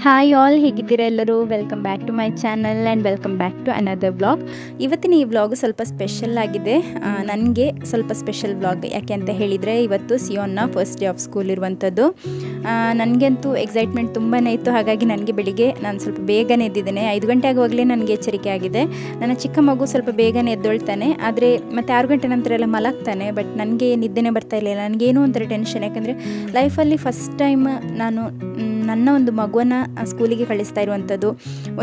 Hi all, ಹೇಗಿದ್ದೀರಾ ಎಲ್ಲರೂ? Welcome back to my channel and welcome back to another vlog. ಇವತ್ತಿನ ಈ vlog ಸ್ವಲ್ಪ ಸ್ಪೆಷಲ್ ಆಗಿದೆ. ನನಗೆ ಸ್ವಲ್ಪ ಸ್ಪೆಷಲ್ ವ್ಲಾಗ್ ಯಾಕೆ ಅಂತ ಹೇಳಿದರೆ, ಇವತ್ತು ಸಿಯೋನ್ನ ಫಸ್ಟ್ ಡೇ ಆಫ್ ಸ್ಕೂಲ್ ಇರುವಂಥದ್ದು. ನನಗಂತೂ ಎಕ್ಸೈಟ್ಮೆಂಟ್ ತುಂಬಾ ಇತ್ತು. ಹಾಗಾಗಿ ನನಗೆ ಬೆಳಿಗ್ಗೆ ನಾನು ಸ್ವಲ್ಪ ಬೇಗನೆ ಎದ್ದಿದ್ದೇನೆ. 5 ಗಂಟೆ ಆಗುವಾಗಲೇ ನನಗೆ ಎಚ್ಚರಿಕೆ ಆಗಿದೆ. ನನ್ನ ಚಿಕ್ಕ ಮಗು ಸ್ವಲ್ಪ ಬೇಗನೆ ಎದ್ದೊಳ್ತಾನೆ, ಆದರೆ ಮತ್ತು 6 ಗಂಟೆ ನಂತರ ಎಲ್ಲ ಮಲಗ್ತಾನೆ. ಬಟ್ ನನಗೆ ನಿದ್ದೆನೇ ಬರ್ತಾ ಇರಲಿಲ್ಲ. ನನಗೇನೋ ಒಂಥರ ಟೆನ್ಷನ್, ಯಾಕಂದರೆ ಲೈಫಲ್ಲಿ ಫಸ್ಟ್ ಟೈಮ್ ನಾನು ನನ್ನ ಒಂದು ಮಗುವನ್ನು ಸ್ಕೂಲಿಗೆ ಕಳಿಸ್ತಾ ಇರುವಂಥದ್ದು.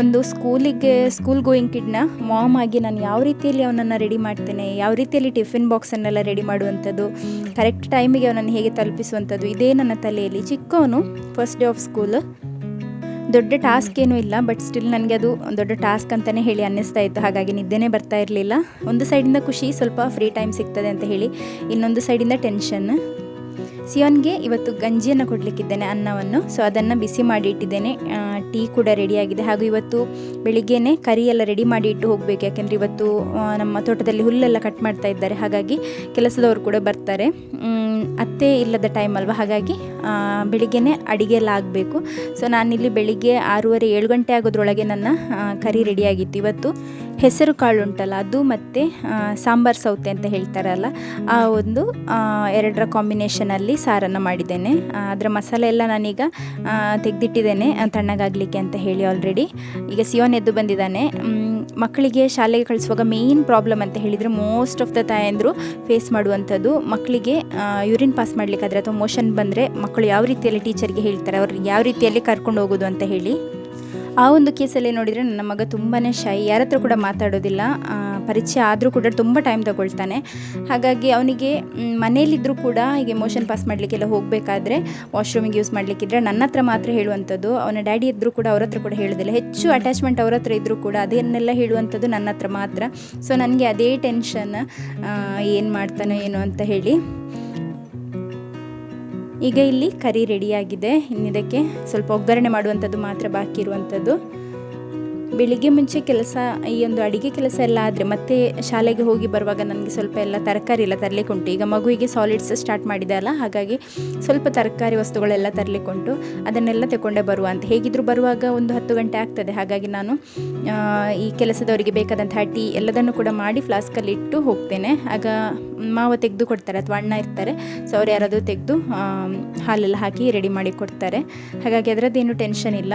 ಒಂದು ಸ್ಕೂಲ್ ಗೋಯಿಂಗ್ ಕಿಡ್ನ ಮಾಮ್ ಆಗಿ ನಾನು ಯಾವ ರೀತಿಯಲ್ಲಿ ಅವನನ್ನು ರೆಡಿ ಮಾಡ್ತೇನೆ, ಯಾವ ರೀತಿಯಲ್ಲಿ ಟಿಫಿನ್ ಬಾಕ್ಸನ್ನೆಲ್ಲ ರೆಡಿ ಮಾಡುವಂಥದ್ದು, ಕರೆಕ್ಟ್ ಟೈಮಿಗೆ ಅವನನ್ನು ಹೇಗೆ ತಲುಪಿಸುವಂಥದ್ದು, ಇದೇ ನನ್ನ ತಲೆಯಲ್ಲಿ. ಚಿಕ್ಕವನು ಫಸ್ಟ್ ಡೇ ಆಫ್ ಸ್ಕೂಲ್, ದೊಡ್ಡ ಟಾಸ್ಕ್ ಏನೂ ಇಲ್ಲ, ಬಟ್ ಸ್ಟಿಲ್ ನನಗೆ ಅದು ದೊಡ್ಡ ಟಾಸ್ಕ್ ಅಂತಲೇ ಹೇಳಿ ಅನ್ನಿಸ್ತಾ ಇತ್ತು. ಹಾಗಾಗಿ ನಿದ್ದೆನೇ ಬರ್ತಾ ಇರಲಿಲ್ಲ. ಒಂದು ಸೈಡಿಂದ ಖುಷಿ, ಸ್ವಲ್ಪ ಫ್ರೀ ಟೈಮ್ ಸಿಗ್ತದೆ ಅಂತ ಹೇಳಿ, ಇನ್ನೊಂದು ಸೈಡಿಂದ ಟೆನ್ಷನ್. ಸಿಯೋನ್ಗೆ ಇವತ್ತು ಗಂಜಿಯನ್ನು ಕೊಡಲಿಕ್ಕಿದ್ದೇನೆ, ಅನ್ನವನ್ನು. ಸೊ ಅದನ್ನು ಬಿಸಿ ಮಾಡಿ ಇಟ್ಟಿದ್ದೇನೆ. ಟೀ ಕೂಡ ರೆಡಿಯಾಗಿದೆ. ಹಾಗೂ ಇವತ್ತು ಬೆಳಿಗ್ಗೆನೇ ಕರಿ ಎಲ್ಲ ರೆಡಿ ಮಾಡಿ ಇಟ್ಟು ಹೋಗಬೇಕು, ಯಾಕೆಂದರೆ ಇವತ್ತು ನಮ್ಮ ತೋಟದಲ್ಲಿ ಹುಲ್ಲೆಲ್ಲ ಕಟ್ ಮಾಡ್ತಾ ಇದ್ದಾರೆ. ಹಾಗಾಗಿ ಕೆಲಸದವರು ಕೂಡ ಬರ್ತಾರೆ. ಅತ್ತೆ ಇಲ್ಲದ ಟೈಮ್ ಅಲ್ವಾ, ಹಾಗಾಗಿ ಬೆಳಿಗ್ಗೆನೇ ಅಡುಗೆ ಎಲ್ಲ ಆಗಬೇಕು. ಸೊ ನಾನಿಲ್ಲಿ ಬೆಳಿಗ್ಗೆ 6:30-7 ಗಂಟೆ ಆಗೋದ್ರೊಳಗೆ ನನ್ನ ಕರಿ ರೆಡಿಯಾಗಿತ್ತು. ಇವತ್ತು ಹೆಸರು ಕಾಳು ಉಂಟಲ್ಲ, ಅದು ಮತ್ತು ಸಾಂಬಾರು ಸೌತೆ ಅಂತ ಹೇಳ್ತಾರಲ್ಲ, ಆ ಒಂದು ಎರಡರ ಕಾಂಬಿನೇಷನಲ್ಲಿ ಸಾರನ್ನು ಮಾಡಿದ್ದೇನೆ. ಅದರ ಮಸಾಲೆ ಎಲ್ಲ ನಾನೀಗ ತೆಗೆದಿಟ್ಟಿದ್ದೇನೆ ತಣ್ಣಗಾಗಲಿಕ್ಕೆ ಅಂತ ಹೇಳಿ ಆಲ್ರೆಡಿ. ಈಗ ಸಿಯೋನ್ ಎದ್ದು ಬಂದಿದ್ದಾನೆ. ಮಕ್ಕಳಿಗೆ ಶಾಲೆಗೆ ಕಳಿಸುವಾಗ ಮೇಯ್ನ್ ಪ್ರಾಬ್ಲಮ್ ಅಂತ ಹೇಳಿದರೆ, ಮೋಸ್ಟ್ ಆಫ್ ದ ತಾಯಂದರು ಫೇಸ್ ಮಾಡುವಂಥದ್ದು, ಮಕ್ಕಳಿಗೆ ಯೂರಿನ್ ಪಾಸ್ ಮಾಡಲಿಕ್ಕಾದರೆ ಅಥವಾ ಮೋಷನ್ ಬಂದರೆ ಮಕ್ಕಳು ಯಾವ ರೀತಿಯಲ್ಲಿ ಟೀಚರ್ಗೆ ಹೇಳ್ತಾರೆ, ಅವ್ರಿಗೆ ಯಾವ ರೀತಿಯಲ್ಲಿ ಕರ್ಕೊಂಡು ಹೋಗೋದು ಅಂತ ಹೇಳಿ. ಆ ಒಂದು ಕೇಸಲ್ಲಿ ನೋಡಿದರೆ ನನ್ನ ಮಗ ತುಂಬಾ ಶೈ, ಯಾರ ಹತ್ರ ಕೂಡ ಮಾತಾಡೋದಿಲ್ಲ. ಪರಿಚಯ ಆದರೂ ಕೂಡ ತುಂಬ ಟೈಮ್ ತಗೊಳ್ತಾನೆ. ಹಾಗಾಗಿ ಅವನಿಗೆ ಮನೇಲಿದ್ದರೂ ಕೂಡ ಹೀಗೆ ಮೋಷನ್ ಪಾಸ್ ಮಾಡಲಿಕ್ಕೆಲ್ಲ ಹೋಗಬೇಕಾದ್ರೆ, ವಾಶ್ರೂಮಿಗೆ ಯೂಸ್ ಮಾಡಲಿಕ್ಕಿದ್ರೆ ನನ್ನ ಹತ್ರ ಮಾತ್ರ ಹೇಳುವಂಥದ್ದು. ಅವನ ಡ್ಯಾಡಿ ಇದ್ದರೂ ಕೂಡ ಅವ್ರ ಹತ್ರ ಕೂಡ ಹೇಳೋದಿಲ್ಲ. ಹೆಚ್ಚು ಅಟ್ಯಾಚ್ಮೆಂಟ್ ಅವ್ರ ಹತ್ರ ಇದ್ದರೂ ಕೂಡ ಅದನ್ನೆಲ್ಲ ಹೇಳುವಂಥದ್ದು ನನ್ನ ಹತ್ರ ಮಾತ್ರ. ಸೊ ನನಗೆ ಅದೇ ಟೆನ್ಷನ್, ಏನು ಮಾಡ್ತಾನೋ ಏನೋ ಅಂತ ಹೇಳಿ. ಈಗ ಇಲ್ಲಿ ಕರಿ ರೆಡಿಯಾಗಿದೆ. ಇನ್ನಿದಕ್ಕೆ ಸ್ವಲ್ಪ ಒಗ್ಗರಣೆ ಮಾಡುವಂಥದ್ದು ಮಾತ್ರ ಬಾಕಿ ಇರುವಂಥದ್ದು. ಬೆಳಿಗ್ಗೆ ಮುಂಚೆ ಕೆಲಸ, ಈ ಒಂದು ಅಡುಗೆ ಕೆಲಸ ಎಲ್ಲ ಆದರೆ ಮತ್ತೆ ಶಾಲೆಗೆ ಹೋಗಿ ಬರುವಾಗ ನನಗೆ ಸ್ವಲ್ಪ ಎಲ್ಲ ತರಕಾರಿ ಎಲ್ಲ ತರಲಿಕ್ಕೆ ಉಂಟು. ಈಗ ಮಗುವಿಗೆ ಸಾಲಿಡ್ಸ್ ಸ್ಟಾರ್ಟ್ ಮಾಡಿದೆ ಅಲ್ಲ, ಹಾಗಾಗಿ ಸ್ವಲ್ಪ ತರಕಾರಿ ವಸ್ತುಗಳೆಲ್ಲ ತರಲಿಕ್ಕೆ ಉಂಟು. ಅದನ್ನೆಲ್ಲ ತಗೊಂಡೇ ಬರುವ ಅಂತ. ಹೇಗಿದ್ದರೂ ಬರುವಾಗ ಒಂದು 10 ಗಂಟೆ ಆಗ್ತದೆ. ಹಾಗಾಗಿ ನಾನು ಈ ಕೆಲಸದವರಿಗೆ ಬೇಕಾದಂತಹ ಟೀ ಎಲ್ಲದನ್ನು ಕೂಡ ಮಾಡಿ ಫ್ಲಾಸ್ಕಲ್ಲಿ ಇಟ್ಟು ಹೋಗ್ತೇನೆ. ಆಗ ಮಾವ ತೆಗೆದು ಕೊಡ್ತಾರೆ ಅಥವಾ ಅಣ್ಣ ಇರ್ತಾರೆ. ಸೊ ಅವ್ರು ಯಾರಾದರೂ ತೆಗೆದು ಹಾಲೆಲ್ಲ ಹಾಕಿ ರೆಡಿ ಮಾಡಿ ಕೊಡ್ತಾರೆ. ಹಾಗಾಗಿ ಅದರದ್ದೇನು ಟೆನ್ಷನ್ ಇಲ್ಲ.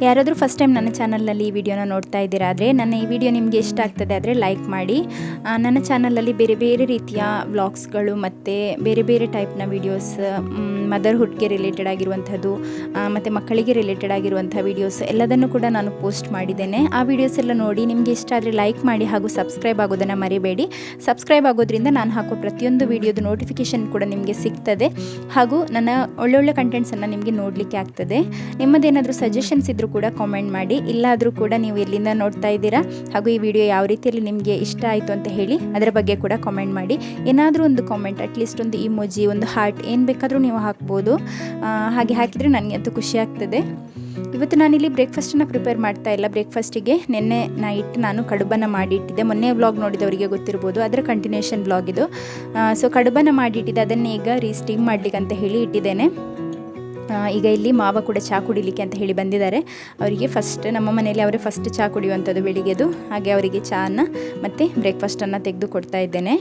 ಯಾರಾದರೂ ಫಸ್ಟ್ ಟೈಮ್ ನನ್ನ ಚಾನಲಲ್ಲಿ ಈ ವಿಡಿಯೋನ ನೋಡ್ತಾ ಇದ್ದೀರಾ ಆದರೆ, ನನ್ನ ಈ ವಿಡಿಯೋ ನಿಮಗೆ ಇಷ್ಟ ಆಗ್ತದೆ ಆದರೆ ಲೈಕ್ ಮಾಡಿ. ನನ್ನ ಚಾನಲಲ್ಲಿ ಬೇರೆ ಬೇರೆ ರೀತಿಯ ವ್ಲಾಗ್ಸ್ಗಳು ಮತ್ತು ಬೇರೆ ಬೇರೆ ಟೈಪ್ನ ವೀಡಿಯೋಸ್, ಮದರ್ಹುಡ್ಗೆ ರಿಲೇಟೆಡ್ ಆಗಿರುವಂಥದ್ದು ಮತ್ತು ಮಕ್ಕಳಿಗೆ ರಿಲೇಟೆಡ್ ಆಗಿರುವಂಥ ವೀಡಿಯೋಸ್ ಎಲ್ಲದನ್ನು ಕೂಡ ನಾನು ಪೋಸ್ಟ್ ಮಾಡಿದ್ದೇನೆ. ಆ ವಿಡಿಯೋಸ್ ಎಲ್ಲ ನೋಡಿ ನಿಮಗೆ ಇಷ್ಟ ಆದರೆ ಲೈಕ್ ಮಾಡಿ, ಹಾಗೂ ಸಬ್ಸ್ಕ್ರೈಬ್ ಆಗೋದನ್ನು ಮರಿಬೇಡಿ. ಸಬ್ಸ್ಕ್ರೈಬ್ ಆಗೋದ್ರಿಂದ ನಾನು ಹಾಕೋ ಪ್ರತಿಯೊಂದು ವೀಡಿಯೋದು ನೋಟಿಫಿಕೇಷನ್ ಕೂಡ ನಿಮಗೆ ಸಿಗ್ತದೆ, ಹಾಗೂ ನನ್ನ ಒಳ್ಳೊಳ್ಳೆ ಕಂಟೆಂಟ್ಸನ್ನು ನಿಮಗೆ ನೋಡಲಿಕ್ಕೆ ಆಗ್ತದೆ. ನಿಮ್ಮದೇನಾದರೂ ಸಜೆಷನ್ಸ್ ಇದ್ದರೂ ಕೂಡ ಕಾಮೆಂಟ್ ಮಾಡಿ. ಇಲ್ಲಾದರೂ ಕೂಡ ನೀವು ಎಲ್ಲಿಂದ ನೋಡ್ತಾ ಇದ್ದೀರಾ, ಹಾಗೂ ಈ ವಿಡಿಯೋ ಯಾವ ರೀತಿಯಲ್ಲಿ ನಿಮಗೆ ಇಷ್ಟ ಆಯಿತು ಅಂತ ಹೇಳಿ ಅದರ ಬಗ್ಗೆ ಕೂಡ ಕಾಮೆಂಟ್ ಮಾಡಿ. ಏನಾದರೂ ಒಂದು ಕಾಮೆಂಟ್, ಅಟ್ಲೀಸ್ಟ್ ಒಂದು ಇಮೋಜಿ, ಒಂದು ಹಾರ್ಟ್, ಏನು ಬೇಕಾದರೂ ನೀವು ಹಾಕ್ಬೋದು. ಹಾಗೆ ಹಾಕಿದರೆ ನನಗೆ ಅಂತೂ ಖುಷಿ ಆಗ್ತದೆ. ಇವತ್ತು ನಾನಿಲ್ಲಿ ಬ್ರೇಕ್ಫಾಸ್ಟನ್ನು ಪ್ರಿಪೇರ್ ಮಾಡ್ತಾ ಇಲ್ಲ. ಬ್ರೇಕ್ಫಾಸ್ಟಿಗೆ ನಿನ್ನೆ ನೈಟ್ ನಾನು ಕಡುಬನ್ನು ಮಾಡಿಟ್ಟಿದ್ದೆ. ಮೊನ್ನೆ ವ್ಲಾಗ್ ನೋಡಿದವರಿಗೆ ಗೊತ್ತಿರ್ಬೋದು, ಅದರ ಕಂಟಿನ್ಯೂಷನ್ ವ್ಲಾಗ್ ಇದು. ಸೊ ಕಡುಬನ್ನು ಮಾಡಿಟ್ಟಿದ್ದೆ, ಅದನ್ನೇ ಈಗ ರೀಸ್ಟೀಮ್ ಮಾಡಲಿಕ್ಕೆ ಅಂತ ಹೇಳಿ ಇಟ್ಟಿದ್ದೇನೆ. ಈಗ ಇಲ್ಲಿ ಮಾವ ಕೂಡ ಚಹಾ ಕುಡಿಲಿಕ್ಕೆ ಅಂತ ಹೇಳಿ ಬಂದಿದ್ದಾರೆ. ಅವರಿಗೆ ಫಸ್ಟ್, ನಮ್ಮ ಮನೆಯಲ್ಲಿ ಅವರೇ ಫಸ್ಟ್ ಚಹಾ ಕುಡಿಯುವಂಥದ್ದು ಬೆಳಿಗ್ಗೆದು. ಹಾಗೆ ಅವರಿಗೆ ಚಹಾನ ಮತ್ತು ಬ್ರೇಕ್ಫಾಸ್ಟನ್ನು ತೆಗೆದು ಕೊಡ್ತಾ ಇದ್ದೇನೆ.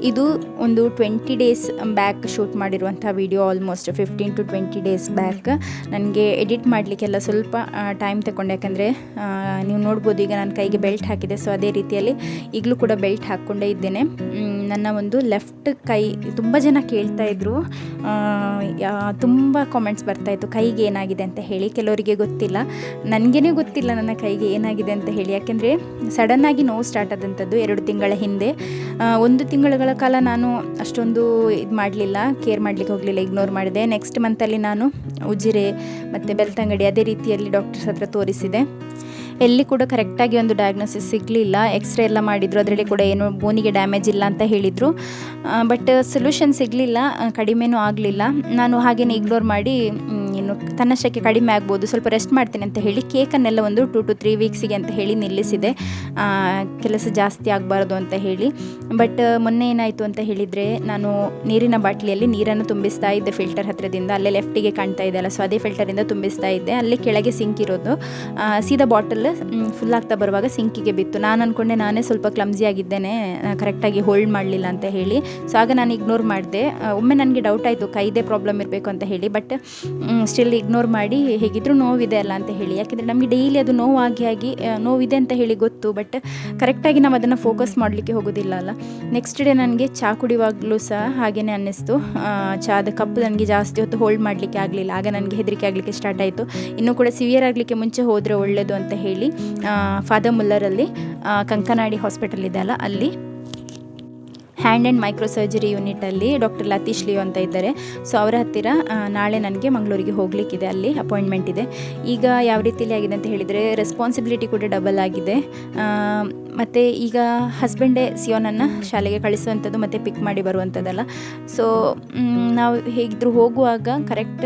ಇದು ಒಂದು 20 ಡೇಸ್ ಬ್ಯಾಕ್ ಶೂಟ್ ಮಾಡಿರುವಂಥ video, almost 15 to 20 days back. ನನಗೆ ಎಡಿಟ್ ಮಾಡಲಿಕ್ಕೆಲ್ಲ ಸ್ವಲ್ಪ ಟೈಮ್ ತಗೊಂಡೆ, ಯಾಕಂದರೆ ನೀವು ನೋಡ್ಬೋದು ಈಗ ನಾನು ಕೈಗೆ ಬೆಲ್ಟ್ ಹಾಕಿದೆ. ಸೊ ಅದೇ ರೀತಿಯಲ್ಲಿ ಈಗಲೂ ಕೂಡ ಬೆಲ್ಟ್ ಹಾಕ್ಕೊಂಡೇ ಇದ್ದೇನೆ. ನನ್ನ ಒಂದು ಲೆಫ್ಟ್ ಕೈ ತುಂಬ ಜನ ಕೇಳ್ತಾಯಿದ್ರು, ತುಂಬ ಕಾಮೆಂಟ್ಸ್ ಬರ್ತಾಯಿತ್ತು ಕೈಗೆ ಏನಾಗಿದೆ ಅಂತ ಹೇಳಿ. ಕೆಲವರಿಗೆ ಗೊತ್ತಿಲ್ಲ, ನನಗೇ ಗೊತ್ತಿಲ್ಲ ನನ್ನ ಕೈಗೆ ಏನಾಗಿದೆ ಅಂತ ಹೇಳಿ. ಯಾಕೆಂದರೆ ಸಡನ್ನಾಗಿ ನೋವು ಸ್ಟಾರ್ಟ್ ಆದಂಥದ್ದು 2 ತಿಂಗಳ ಹಿಂದೆ. 1 ತಿಂಗಳ ಕಾಲ ನಾನು ಅಷ್ಟೊಂದು ಇದು ಮಾಡಲಿಲ್ಲ, ಕೇರ್ ಮಾಡಲಿಕ್ಕೆ ಹೋಗಲಿಲ್ಲ, ಇಗ್ನೋರ್ ಮಾಡಿದೆ. ನೆಕ್ಸ್ಟ್ ಮಂತಲ್ಲಿ ನಾನು ಉಜಿರೆ ಮತ್ತು ಬೆಳ್ತಂಗಡಿ ಅದೇ ರೀತಿಯಲ್ಲಿ ಡಾಕ್ಟರ್ಸ್ ಹತ್ರ ತೋರಿಸಿದೆ. ಎಲ್ಲಿ ಕೂಡ ಕರೆಕ್ಟಾಗಿ ಒಂದು ಡಯಾಗ್ನೋಸಿಸ್ ಸಿಗಲಿಲ್ಲ. ಎಕ್ಸ್ರೇ ಎಲ್ಲ ಮಾಡಿದರು, ಅದರಲ್ಲಿ ಕೂಡ ಏನು ಬೋನಿಗೆ ಡ್ಯಾಮೇಜ್ ಇಲ್ಲ ಅಂತ ಹೇಳಿದರು. ಬಟ್ ಸೊಲ್ಯೂಷನ್ ಸಿಗಲಿಲ್ಲ, ಕಡಿಮೆನೂ ಆಗಲಿಲ್ಲ. ನಾನು ಹಾಗೇನೆ ಇಗ್ನೋರ್ ಮಾಡಿ ನಾನು ತನ್ನಷ್ಟಕ್ಕೆ ಕಡಿಮೆ ಆಗ್ಬೋದು, ಸ್ವಲ್ಪ ರೆಸ್ಟ್ ಮಾಡ್ತೀನಿ ಅಂತ ಹೇಳಿ ಕೇಕನ್ನೆಲ್ಲ ಒಂದು 2 to 3 ವೀಕ್ಸಿಗೆ ಅಂತ ಹೇಳಿ ನಿಲ್ಲಿಸಿದೆ, ಕೆಲಸ ಜಾಸ್ತಿ ಆಗಬಾರ್ದು ಅಂತ ಹೇಳಿ. ಬಟ್ ಮೊನ್ನೆ ಏನಾಯಿತು ಅಂತ ಹೇಳಿದರೆ, ನಾನು ನೀರಿನ ಬಾಟ್ಲಿಯಲ್ಲಿ ನೀರನ್ನು ತುಂಬಿಸ್ತಾ ಇದ್ದೆ ಫಿಲ್ಟರ್ ಹತ್ತಿರದಿಂದ, ಅಲ್ಲೇ ಲೆಫ್ಟಿಗೆ ಕಾಣ್ತಾ ಇದೆಯಲ್ಲ, ಸೊ ಅದೇ ಫಿಲ್ಟರಿಂದ ತುಂಬಿಸ್ತಾ ಇದ್ದೆ. ಅಲ್ಲಿ ಕೆಳಗೆ ಸಿಂಕ್ ಇರೋದು, ಸೀದಾ ಬಾಟಲ್ ಫುಲ್ ಆಗ್ತಾ ಬರುವಾಗ ಸಿಂಕಿಗೆ ಬಿತ್ತು. ನಾನು ಅಂದ್ಕೊಂಡೆ ನಾನೇ ಸ್ವಲ್ಪ ಕ್ಲಮ್ಸಿ ಆಗಿದ್ದೇನೆ, ಕರೆಕ್ಟಾಗಿ ಹೋಲ್ಡ್ ಮಾಡಲಿಲ್ಲ ಅಂತ ಹೇಳಿ. ಸೊ ಆಗ ನಾನು ಇಗ್ನೋರ್ ಮಾಡಿದೆ. ಒಮ್ಮೆ ನನಗೆ ಡೌಟ್ ಆಯಿತು ಕೈದೇ ಪ್ರಾಬ್ಲಮ್ ಇರಬೇಕು ಅಂತ ಹೇಳಿ, ಬಟ್ ಸ್ಟಿಲ್ ಇಗ್ನೋರ್ ಮಾಡಿ ಹೇಗಿದ್ದರೂ ನೋವಿದೆ ಅಲ್ಲ ಅಂತ ಹೇಳಿ, ಯಾಕೆಂದರೆ ನಮಗೆ ಡೈಲಿ ಅದು ನೋವಾಗಿ ನೋವಿದೆ ಅಂತ ಹೇಳಿ ಗೊತ್ತು, ಬಟ್ ಕರೆಕ್ಟಾಗಿ ನಾವು ಅದನ್ನು ಫೋಕಸ್ ಮಾಡಲಿಕ್ಕೆ ಹೋಗೋದಿಲ್ಲ ಅಲ್ಲ. ನೆಕ್ಸ್ಟ್ ಡೇ ನನಗೆ ಚಹಾ ಕುಡಿಯುವಾಗಲೂ ಸಹ ಹಾಗೆಯೇ ಅನ್ನಿಸ್ತು, ಚಹಾದ ಕಪ್ ನನಗೆ ಜಾಸ್ತಿ ಹೊತ್ತು ಹೋಲ್ಡ್ ಮಾಡಲಿಕ್ಕೆ ಆಗಲಿಲ್ಲ. ಆಗ ನನಗೆ ಹೆದರಿಕೆ ಆಗಲಿಕ್ಕೆ ಸ್ಟಾರ್ಟ್ ಆಯಿತು, ಇನ್ನೂ ಕೂಡ ಸಿವಿಯರ್ ಆಗಲಿಕ್ಕೆ ಮುಂಚೆ ಹೋದರೆ ಒಳ್ಳೆಯದು ಅಂತ ಹೇಳಿ ಫಾದರ್ ಮುಲ್ಲರಲ್ಲಿ ಕಂಕನಾಡಿ ಹಾಸ್ಪಿಟಲ್ ಇದೆ ಅಲ್ಲ, ಅಲ್ಲಿ ಹ್ಯಾಂಡ್ ಆ್ಯಂಡ್ ಮೈಕ್ರೋ ಸರ್ಜರಿ ಯೂನಿಟಲ್ಲಿ ಡಾಕ್ಟರ್ ಲತೀಶ್ ಲಿಯೋ ಅಂತ ಇದ್ದಾರೆ. ಸೊ ಅವರ ಹತ್ತಿರ ನಾಳೆ ನನಗೆ ಮಂಗಳೂರಿಗೆ ಹೋಗಲಿಕ್ಕಿದೆ, ಅಲ್ಲಿ ಅಪಾಯಿಂಟ್ಮೆಂಟ್ ಇದೆ. ಈಗ ಯಾವ ರೀತಿಯಲ್ಲಿ ಆಗಿದೆ ಅಂತ ಹೇಳಿದರೆ, ರೆಸ್ಪಾನ್ಸಿಬಿಲಿಟಿ ಕೂಡ ಡಬಲ್ ಆಗಿದೆ. ಮತ್ತು ಈಗ ಹಸ್ಬೆಂಡೇ ಸಿಯೋನನ್ನು ಶಾಲೆಗೆ ಕಳಿಸುವಂಥದ್ದು ಮತ್ತು ಪಿಕ್ ಮಾಡಿ ಬರುವಂಥದ್ದಲ್ಲ. ಸೊ ನಾವು ಹೇಗಿದ್ದರೂ ಹೋಗುವಾಗ ಕರೆಕ್ಟ್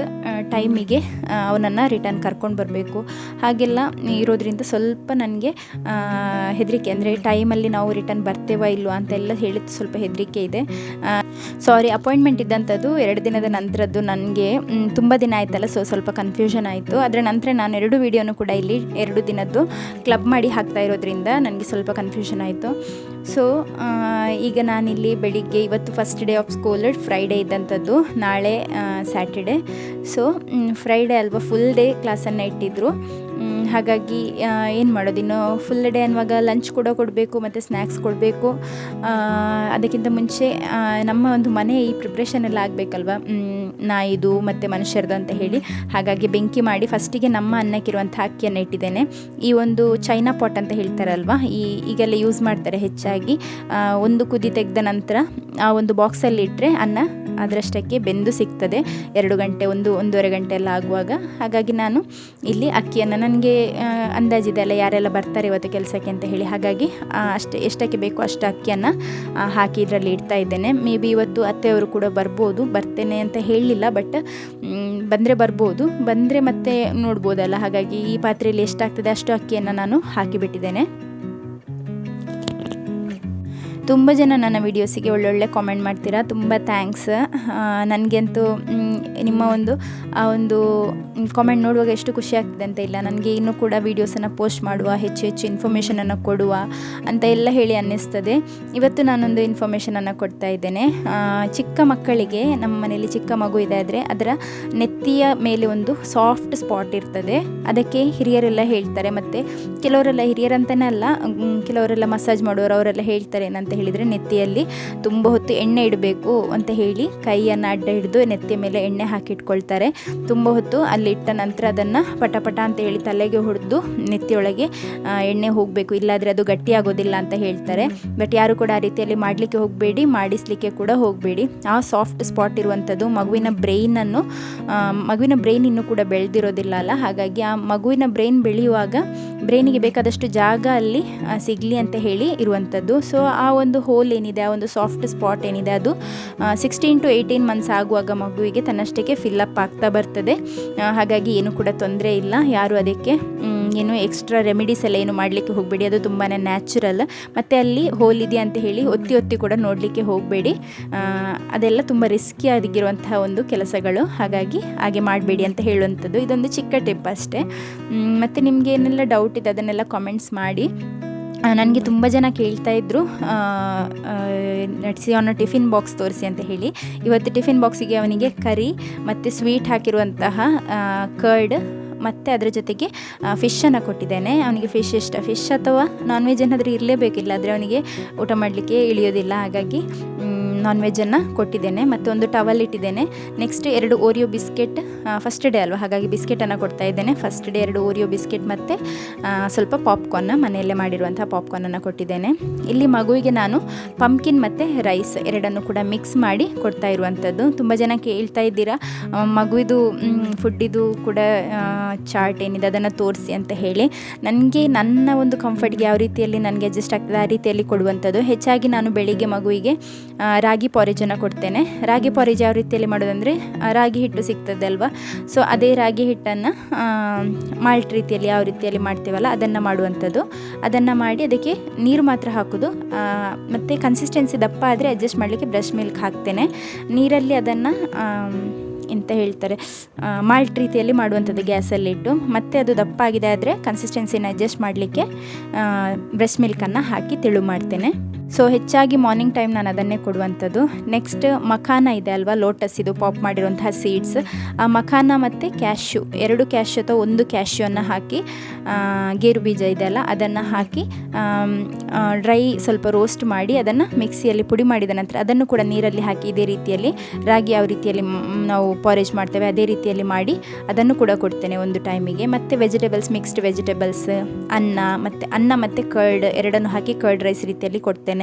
ಟೈಮಿಗೆ ಅವನನ್ನು ರಿಟರ್ನ್ ಕರ್ಕೊಂಡು ಬರಬೇಕು. ಹಾಗೆಲ್ಲ ಇರೋದ್ರಿಂದ ಸ್ವಲ್ಪ ನನಗೆ ಹೆದರಿಕೆ, ಅಂದರೆ ಟೈಮಲ್ಲಿ ನಾವು ರಿಟರ್ನ್ ಬರ್ತೇವಾ ಇಲ್ವಾ ಅಂತೆಲ್ಲ ಹೇಳಿದ್ದು ಸ್ವಲ್ಪ ಹೆದರಿಕೆ ಇದೆ. ಅಪಾಯಿಂಟ್ಮೆಂಟ್ ಇದ್ದಂಥದ್ದು 2 ದಿನದ ನಂತರದ್ದು. ನನಗೆ ತುಂಬ ದಿನ ಆಯ್ತಲ್ಲ, ಸೊ ಸ್ವಲ್ಪ ಕನ್ಫ್ಯೂಷನ್ ಆಯಿತು. ಅದರ ನಂತರ ನಾನು 2 ವೀಡಿಯೋನು ಕೂಡ ಇಲ್ಲಿ 2 ದಿನದ್ದು ಕ್ಲಬ್ ಮಾಡಿ ಹಾಕ್ತಾ ಇರೋದ್ರಿಂದ ನನಗೆ ಸ್ವಲ್ಪ ಕನ್ಫ್ಯೂಷನ್ ಆಯಿತು. ಸೊ ಈಗ ನಾನಿಲ್ಲಿ ಬೆಳಿಗ್ಗೆ, ಇವತ್ತು first day of school, Friday ಇದ್ದಂಥದ್ದು, ನಾಳೆ ಸ್ಯಾಟರ್ಡೇ. ಸೊ ಫ್ರೈಡೇ ಅಲ್ವಾ, ಫುಲ್ ಡೇ ಕ್ಲಾಸನ್ನು ಇಟ್ಟಿದ್ದರು. ಹಾಗಾಗಿ ಏನು ಮಾಡೋದು, ಇನ್ನು ಫುಲ್ ಡೇ ಅನ್ನುವಾಗ ಲಂಚ್ ಕೂಡ ಕೊಡಬೇಕು ಮತ್ತು ಸ್ನ್ಯಾಕ್ಸ್ ಕೊಡಬೇಕು. ಅದಕ್ಕಿಂತ ಮುಂಚೆ ನಮ್ಮ ಒಂದು ಮನೆ ಈ ಪ್ರಿಪ್ರೇಷನ್ ಎಲ್ಲ ಆಗಬೇಕಲ್ವ, ನಾಯಿದು ಮತ್ತು ಮನುಷ್ಯರದು ಅಂತ ಹೇಳಿ. ಹಾಗಾಗಿ ಬೆಂಕಿ ಮಾಡಿ ಫಸ್ಟಿಗೆ ನಮ್ಮ ಅನ್ನಕ್ಕಿರುವಂಥ ಅಕ್ಕಿಯನ್ನು ಇಟ್ಟಿದ್ದೇನೆ. ಈ ಒಂದು ಚೈನಾ ಪಾಟ್ ಅಂತ ಹೇಳ್ತಾರಲ್ವ, ಈಗೆಲ್ಲ ಯೂಸ್ ಮಾಡ್ತಾರೆ ಹೆಚ್ಚಾಗಿ. ಒಂದು ಕುದಿ ತೆಗೆದ ನಂತರ ಆ ಒಂದು ಬಾಕ್ಸಲ್ಲಿ ಇಟ್ಟರೆ ಅನ್ನ ಅದರಷ್ಟಕ್ಕೆ ಬೆಂದು ಸಿಗ್ತದೆ 2 ಗಂಟೆ, 1-1.5 ಗಂಟೆ ಎಲ್ಲ ಆಗುವಾಗ. ಹಾಗಾಗಿ ನಾನು ಇಲ್ಲಿ ಅಕ್ಕಿಯನ್ನು, ನನಗೆ ಅಂದಾಜಿದೆ ಅಲ್ಲ ಯಾರೆಲ್ಲ ಬರ್ತಾರೆ ಇವತ್ತು ಕೆಲಸಕ್ಕೆ ಅಂತ ಹೇಳಿ, ಹಾಗಾಗಿ ಎಷ್ಟಕ್ಕೆ ಬೇಕೋ ಅಷ್ಟು ಅಕ್ಕಿಯನ್ನು ಹಾಕಿ ಇದರಲ್ಲಿ ಇಡ್ತಾ ಇದ್ದೇನೆ. ಮೇ ಬಿ ಇವತ್ತು ಅತ್ತೆಯವರು ಕೂಡ ಬರ್ಬೋದು, ಬರ್ತೇನೆ ಅಂತ ಹೇಳಲಿಲ್ಲ, ಬಟ್ ಬಂದರೆ ಬರ್ಬೋದು, ಬಂದರೆ ಮತ್ತೆ ನೋಡ್ಬೋದಲ್ಲ. ಹಾಗಾಗಿ ಈ ಪಾತ್ರೆಯಲ್ಲಿ ಎಷ್ಟಾಗ್ತದೆ ಅಷ್ಟು ಅಕ್ಕಿಯನ್ನು ನಾನು ಹಾಕಿಬಿಟ್ಟಿದ್ದೇನೆ. ತುಂಬ ಜನ ನನ್ನ ವೀಡಿಯೋಸಿಗೆ ಒಳ್ಳೊಳ್ಳೆ ಕಾಮೆಂಟ್ ಮಾಡ್ತೀರಾ, ತುಂಬ ಥ್ಯಾಂಕ್ಸ್. ನನಗಂತೂ ನಿಮ್ಮ ಆ ಒಂದು ಕಾಮೆಂಟ್ ನೋಡುವಾಗ ಎಷ್ಟು ಖುಷಿ ಆಗ್ತದೆ ಅಂತ ಇಲ್ಲ. ನನಗೆ ಇನ್ನೂ ಕೂಡ ವೀಡಿಯೋಸನ್ನು ಪೋಸ್ಟ್ ಮಾಡುವ, ಹೆಚ್ಚು ಇನ್ಫಾರ್ಮೇಷನನ್ನು ಕೊಡುವ ಅಂತ ಎಲ್ಲ ಹೇಳಿ ಅನ್ನಿಸ್ತದೆ. ಇವತ್ತು ನಾನೊಂದು ಇನ್ಫಾರ್ಮೇಷನನ್ನು ಕೊಡ್ತಾ ಇದ್ದೇನೆ. ಚಿಕ್ಕ ಮಕ್ಕಳಿಗೆ, ನಮ್ಮ ಮನೆಯಲ್ಲಿ ಚಿಕ್ಕ ಮಗು ಇದೆ ಆದರೆ ಅದರ ನೆತ್ತಿಯ ಮೇಲೆ ಒಂದು ಸಾಫ್ಟ್ ಸ್ಪಾಟ್ ಇರ್ತದೆ, ಅದಕ್ಕೆ ಹಿರಿಯರೆಲ್ಲ ಹೇಳ್ತಾರೆ. ಮತ್ತು ಕೆಲವರೆಲ್ಲ, ಹಿರಿಯರಂತನೇ ಅಲ್ಲ, ಕೆಲವರೆಲ್ಲ ಮಸಾಜ್ ಮಾಡೋರು ಅವರೆಲ್ಲ ಹೇಳ್ತಾರೆ ಏನಂತ ಹೇಳಿದರೆ, ನೆತ್ತಿಯಲ್ಲಿ ತುಂಬ ಹೊತ್ತು ಎಣ್ಣೆ ಇಡಬೇಕು ಅಂತ ಹೇಳಿ ಕೈಯನ್ನು ಅಡ್ಡ ಹಿಡಿದು ನೆತ್ತಿಯ ಮೇಲೆ ಎಣ್ಣೆ ಹಾಕಿಟ್ಕೊಳ್ತಾರೆ. ತುಂಬ ಹೊತ್ತು ಅಲ್ಲಿ ಇಟ್ಟ ನಂತರ ಅದನ್ನು ಪಟ ಅಂತ ಹೇಳಿ ತಲೆಗೆ ಹೊಡೆದು ನೆತ್ತಿಯೊಳಗೆ ಎಣ್ಣೆ ಹೋಗಬೇಕು, ಇಲ್ಲಾದರೆ ಅದು ಗಟ್ಟಿಯಾಗೋದಿಲ್ಲ ಅಂತ ಹೇಳ್ತಾರೆ. ಬಟ್ ಯಾರು ಕೂಡ ಆ ರೀತಿಯಲ್ಲಿ ಮಾಡಲಿಕ್ಕೆ ಹೋಗಬೇಡಿ, ಮಾಡಿಸಲಿಕ್ಕೆ ಕೂಡ ಹೋಗಬೇಡಿ. ಆ ಸಾಫ್ಟ್ ಸ್ಪಾಟ್ ಇರುವಂಥದ್ದು ಮಗುವಿನ ಬ್ರೈನ್ ಇನ್ನೂ ಕೂಡ ಬೆಳೆದಿರೋದಿಲ್ಲ ಅಲ್ಲ, ಹಾಗಾಗಿ ಆ ಮಗುವಿನ ಬ್ರೈನ್ ಬೆಳೆಯುವಾಗ ಬ್ರೈನಿಗೆ ಬೇಕಾದಷ್ಟು ಜಾಗ ಅಲ್ಲಿ ಸಿಗಲಿ ಅಂತ ಹೇಳಿ ಇರುವಂಥದ್ದು. ಸೊ ಆ ಒಂದು ಹೋಲ್ ಏನಿದೆ, ಆ ಒಂದು ಸಾಫ್ಟ್ ಸ್ಪಾಟ್ ಏನಿದೆ, ಅದು 16 to 18 ಮಂತ್ಸ್ ಆಗುವಾಗ ಮಗುವಿಗೆ ತನ್ನಷ್ಟಕ್ಕೆ ಫಿಲ್ಲಪ್ ಆಗ್ತಾ ಬರ್ತದೆ. ಹಾಗಾಗಿ ಏನು ಕೂಡ ತೊಂದರೆ ಇಲ್ಲ. ಯಾರು ಅದಕ್ಕೆ ಏನು ಎಕ್ಸ್ಟ್ರಾ ರೆಮಿಡೀಸ್ ಎಲ್ಲ ಏನು ಮಾಡಲಿಕ್ಕೆ ಹೋಗಬೇಡಿ, ಅದು ತುಂಬಾ ನ್ಯಾಚುರಲ್. ಮತ್ತು ಅಲ್ಲಿ ಹೋಲ್ ಇದೆ ಅಂತ ಹೇಳಿ ಒತ್ತಿ ಕೂಡ ನೋಡಲಿಕ್ಕೆ ಹೋಗಬೇಡಿ, ಅದೆಲ್ಲ ತುಂಬ ರಿಸ್ಕಿ ಆಗಿರುವಂತಹ ಒಂದು ಕೆಲಸಗಳು. ಹಾಗಾಗಿ ಹಾಗೆ ಮಾಡಬೇಡಿ ಅಂತ ಹೇಳುವಂಥದ್ದು. ಇದೊಂದು ಚಿಕ್ಕ ಟಿಪ್ ಅಷ್ಟೇ. ಮತ್ತು ನಿಮಗೆ ಏನೆಲ್ಲ ಡೌಟ್ ಇದೆ ಅದನ್ನೆಲ್ಲ ಕಾಮೆಂಟ್ಸ್ ಮಾಡಿ. ನನಗೆ ತುಂಬ ಜನ ಕೇಳ್ತಾಯಿದ್ರು, ನಡ್ಸಿ ಅವನ ಟಿಫಿನ್ ಬಾಕ್ಸ್ ತೋರಿಸಿ ಅಂತ ಹೇಳಿ. ಇವತ್ತು ಟಿಫಿನ್ ಬಾಕ್ಸಿಗೆ ಅವನಿಗೆ ಕರಿ ಮತ್ತು ಸ್ವೀಟ್ ಹಾಕಿರುವಂತಹ ಕರ್ಡ್ ಮತ್ತು ಅದರ ಜೊತೆಗೆ ಫಿಶನ್ನು ಕೊಟ್ಟಿದ್ದೇನೆ. ಅವನಿಗೆ ಫಿಶ್ ಇಷ್ಟ, ಫಿಶ್ ಅಥವಾ ನಾನ್ ವೆಜ್ ಏನಾದರೂ ಇರಲೇಬೇಕಿಲ್ಲ, ಆದರೆ ಅವನಿಗೆ ಊಟ ಮಾಡಲಿಕ್ಕೆ ಇಳಿಯೋದಿಲ್ಲ. ಹಾಗಾಗಿ ನಾನ್ ವೆಜ್ಜನ್ನು ಕೊಟ್ಟಿದ್ದೇನೆ. ಮತ್ತು ಒಂದು ಟವಲ್ ಇಟ್ಟಿದ್ದೇನೆ. Next 2 Oreo biscuit, first day ಅಲ್ವಾ, ಹಾಗಾಗಿ ಬಿಸ್ಕೆಟನ್ನು ಕೊಡ್ತಾ ಇದ್ದೇನೆ. ಫಸ್ಟ್ ಡೇ 2 ಓರಿಯೋ ಬಿಸ್ಕೆಟ್ ಮತ್ತು ಸ್ವಲ್ಪ ಪಾಪ್ಕಾರ್ನ್, ಮನೆಯಲ್ಲೇ ಮಾಡಿರುವಂಥ ಪಾಪ್ಕಾರ್ನನ್ನು ಕೊಟ್ಟಿದ್ದೇನೆ. ಇಲ್ಲಿ ಮಗುವಿಗೆ ನಾನು ಪಂಪ್ಕಿನ್ ಮತ್ತು ರೈಸ್ ಎರಡನ್ನು ಕೂಡ ಮಿಕ್ಸ್ ಮಾಡಿ ಕೊಡ್ತಾ ಇರುವಂಥದ್ದು. ತುಂಬ ಜನ ಕೇಳ್ತಾ ಇದ್ದೀರಾ ಮಗುವಿದು ಫುಡ್ಡಿದು ಕೂಡ ಚಾರ್ಟ್ ಏನಿದೆ ಅದನ್ನು ತೋರಿಸಿ ಅಂತ ಹೇಳಿ. ನನಗೆ ನನ್ನ ಒಂದು ಕಂಫರ್ಟ್ಗೆ ಯಾವ ರೀತಿಯಲ್ಲಿ ನನಗೆ ಅಡ್ಜಸ್ಟ್ ಆಗ್ತದೆ ಆ ರೀತಿಯಲ್ಲಿ ಕೊಡುವಂಥದ್ದು. ಹೆಚ್ಚಾಗಿ ನಾನು ಬೆಳಿಗ್ಗೆ ಮಗುವಿಗೆ ರಾಗಿ ಪಾರೇಜನ್ನು ಕೊಡ್ತೇನೆ. ರಾಗಿ ಪಾರೇಜ್ ಯಾವ ರೀತಿಯಲ್ಲಿ ಮಾಡೋದಂದರೆ, ರಾಗಿ ಹಿಟ್ಟು ಸಿಗ್ತದೆ ಅಲ್ವಾ, ಸೊ ಅದೇ ರಾಗಿ ಹಿಟ್ಟನ್ನು ಮಾಲ್ಟ್ ರೀತಿಯಲ್ಲಿ ಯಾವ ರೀತಿಯಲ್ಲಿ ಮಾಡ್ತೀವಲ್ಲ ಅದನ್ನು ಮಾಡುವಂಥದ್ದು. ಅದನ್ನು ಮಾಡಿ ಅದಕ್ಕೆ ನೀರು ಮಾತ್ರ ಹಾಕೋದು, ಮತ್ತು ಕನ್ಸಿಸ್ಟೆನ್ಸಿ ದಪ್ಪ ಆದರೆ ಅಡ್ಜಸ್ಟ್ ಮಾಡಲಿಕ್ಕೆ ಬ್ರಷ್ ಮಿಲ್ಕ್ ಹಾಕ್ತೇನೆ. ನೀರಲ್ಲಿ ಅದನ್ನು ಎಂತ ಹೇಳ್ತಾರೆ, ಮಾಲ್ಟ್ ರೀತಿಯಲ್ಲಿ ಮಾಡುವಂಥದ್ದು ಗ್ಯಾಸಲ್ಲಿಟ್ಟು. ಮತ್ತು ಅದು ದಪ್ಪ ಆಗಿದೆ ಆದರೆ ಕನ್ಸಿಸ್ಟೆನ್ಸಿನ ಅಡ್ಜಸ್ಟ್ ಮಾಡಲಿಕ್ಕೆ ಬ್ರೆಸ್ಟ್ ಮಿಲ್ಕನ್ನು ಹಾಕಿ ತೆಳು ಮಾಡ್ತೇನೆ. ಸೊ ಹೆಚ್ಚಾಗಿ ಮಾರ್ನಿಂಗ್ ಟೈಮ್ ನಾನು ಅದನ್ನೇ ಕೊಡುವಂಥದ್ದು. ನೆಕ್ಸ್ಟ್ ಮಖಾನ ಇದೆ ಅಲ್ವಾ, ಲೋಟಸ್, ಇದು ಪಾಪ್ ಮಾಡಿರುವಂತಹ ಸೀಡ್ಸ್. ಆ ಮಖಾನ ಮತ್ತು ಕ್ಯಾಶ್ಯೂ, 2 ಕ್ಯಾಶ್ಯೂ ಅಥವಾ 1 ಕ್ಯಾಶ್ಯೂವನ್ನು ಹಾಕಿ, ಗೇರು ಬೀಜ ಇದೆ ಅಲ್ಲ ಅದನ್ನು ಹಾಕಿ ಡ್ರೈ ಸ್ವಲ್ಪ ರೋಸ್ಟ್ ಮಾಡಿ ಅದನ್ನು ಮಿಕ್ಸಿಯಲ್ಲಿ ಪುಡಿ ಮಾಡಿದ ನಂತರ ಅದನ್ನು ಕೂಡ ನೀರಲ್ಲಿ ಹಾಕಿ ಇದೇ ರೀತಿಯಲ್ಲಿ ರಾಗಿ ಯಾವ ರೀತಿಯಲ್ಲಿ ನಾವು ಪಾರೇಜ್ ಮಾಡ್ತೇವೆ ಅದೇ ರೀತಿಯಲ್ಲಿ ಮಾಡಿ ಅದನ್ನು ಕೂಡ ಕೊಡ್ತೇನೆ ಒಂದು ಟೈಮಿಗೆ. ಮತ್ತು ವೆಜಿಟೇಬಲ್ಸ್, ಮಿಕ್ಸ್ಡ್ ವೆಜಿಟೇಬಲ್ಸ್, ಅನ್ನ ಮತ್ತು ಕರ್ಡ್ ಎರಡನ್ನು ಹಾಕಿ ಕರ್ಡ್ ರೈಸ್ ರೀತಿಯಲ್ಲಿ ಕೊಡ್ತೇನೆ.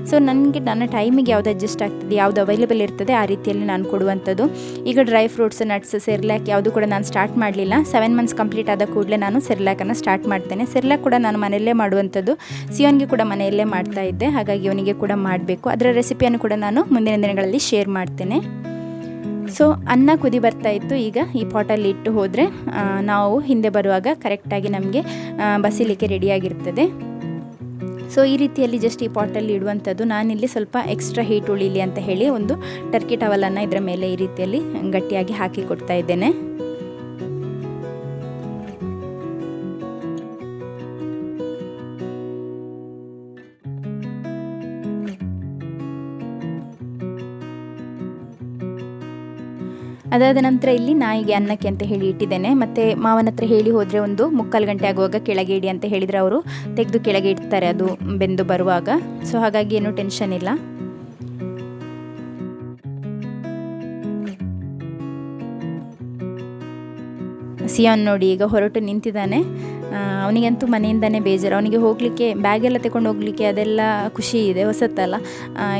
ಸೊ ನನಗೆ ನನ್ನ ಟೈಮಿಗೆ ಯಾವುದು ಅಡ್ಜಸ್ಟ್ ಆಗ್ತದೆ, ಯಾವುದು ಅವೈಲೇಬಲ್ ಇರ್ತದೆ ಆ ರೀತಿಯಲ್ಲಿ ನಾನು ಕೊಡುವಂಥದ್ದು. ಈಗ ಡ್ರೈ ಫ್ರೂಟ್ಸ್, ನಟ್ಸ್, ಸೆರ್ಲ್ಯಾಕ್ ಯಾವುದು ಕೂಡ ನಾನು ಸ್ಟಾರ್ಟ್ ಮಾಡಲಿಲ್ಲ. 7 ಮಂತ್ಸ್ ಕಂಪ್ಲೀಟ್ ಆದ ಕೂಡಲೇ ನಾನು ಸೆರ್ಲ್ಯಾಕನ್ನು ಸ್ಟಾರ್ಟ್ ಮಾಡ್ತೇನೆ. ಸೆರ್ಲ್ಯಾಕ್ ಕೂಡ ನಾನು ಮನೆಯಲ್ಲೇ ಮಾಡುವಂಥದ್ದು. ಸಿಯೋನ್ಗೆ ಕೂಡ ಮನೆಯಲ್ಲೇ ಮಾಡ್ತಾ ಇದ್ದೆ, ಹಾಗಾಗಿ ಅವನಿಗೆ ಕೂಡ ಮಾಡಬೇಕು. ಅದರ ರೆಸಿಪಿಯನ್ನು ಕೂಡ ನಾನು ಮುಂದಿನ ದಿನಗಳಲ್ಲಿ ಶೇರ್ ಮಾಡ್ತೇನೆ. ಸೊ ಅನ್ನ ಕುದಿ ಬರ್ತಾ ಇತ್ತು. ಈಗ ಈ ಪಾಟಲ್ಲಿ ಇಟ್ಟು ಹೋದರೆ ನಾವು ಹಿಂದೆ ಬರುವಾಗ ಕರೆಕ್ಟಾಗಿ ನಮಗೆ ಬಸಿಲಿಕ್ಕೆ ರೆಡಿಯಾಗಿರ್ತದೆ. ಸೊ ಈ ರೀತಿಯಲ್ಲಿ ಜಸ್ಟ್ ಈ ಪಾಟಲ್ಲಿ ಇಡುವಂಥದ್ದು. ನಾನಿಲ್ಲಿ ಸ್ವಲ್ಪ ಎಕ್ಸ್ಟ್ರಾ ಹೀಟ್ ಉಳಿಲಿ ಅಂತ ಹೇಳಿ ಒಂದು ಟರ್ಕಿ ಟವಲನ್ನು ಇದರ ಮೇಲೆ ಈ ರೀತಿಯಲ್ಲಿ ಗಟ್ಟಿಯಾಗಿ ಹಾಕಿ ಕೊಡ್ತಾ ಇದ್ದೇನೆ. ಅದಾದ ನಂತರ ಇಲ್ಲಿ ನಾಯಿಗೆ ಅನ್ನಕ್ಕೆ ಅಂತ ಹೇಳಿ ಇಟ್ಟಿದ್ದೇನೆ. ಮತ್ತು ಮಾವನ ಹತ್ರ ಹೇಳಿ ಹೋದರೆ ಒಂದು 3/4 ಗಂಟೆ ಆಗುವಾಗ ಕೆಳಗೆ ಇಡಿ ಅಂತ ಹೇಳಿದರೆ ಅವರು ತೆಗೆದು ಕೆಳಗೆ ಇಡ್ತಾರೆ ಅದು ಬೆಂದು ಬರುವಾಗ. ಸೊ ಹಾಗಾಗಿ ಏನೂ ಟೆನ್ಷನ್ ಇಲ್ಲ. ಸಿಯಾನ್ ನೋಡಿ ಈಗ ಹೊರಟು ನಿಂತಿದ್ದಾನೆ. ಅವನಿಗಂತೂ ಮನೆಯಿಂದನೇ ಬೇಜಾರು. ಅವನಿಗೆ ಹೋಗಲಿಕ್ಕೆ ಬ್ಯಾಗೆಲ್ಲ ತಗೊಂಡು ಹೋಗಲಿಕ್ಕೆ ಅದೆಲ್ಲ ಖುಷಿ ಇದೆ, ಹೊಸತ್ತಲ್ಲ,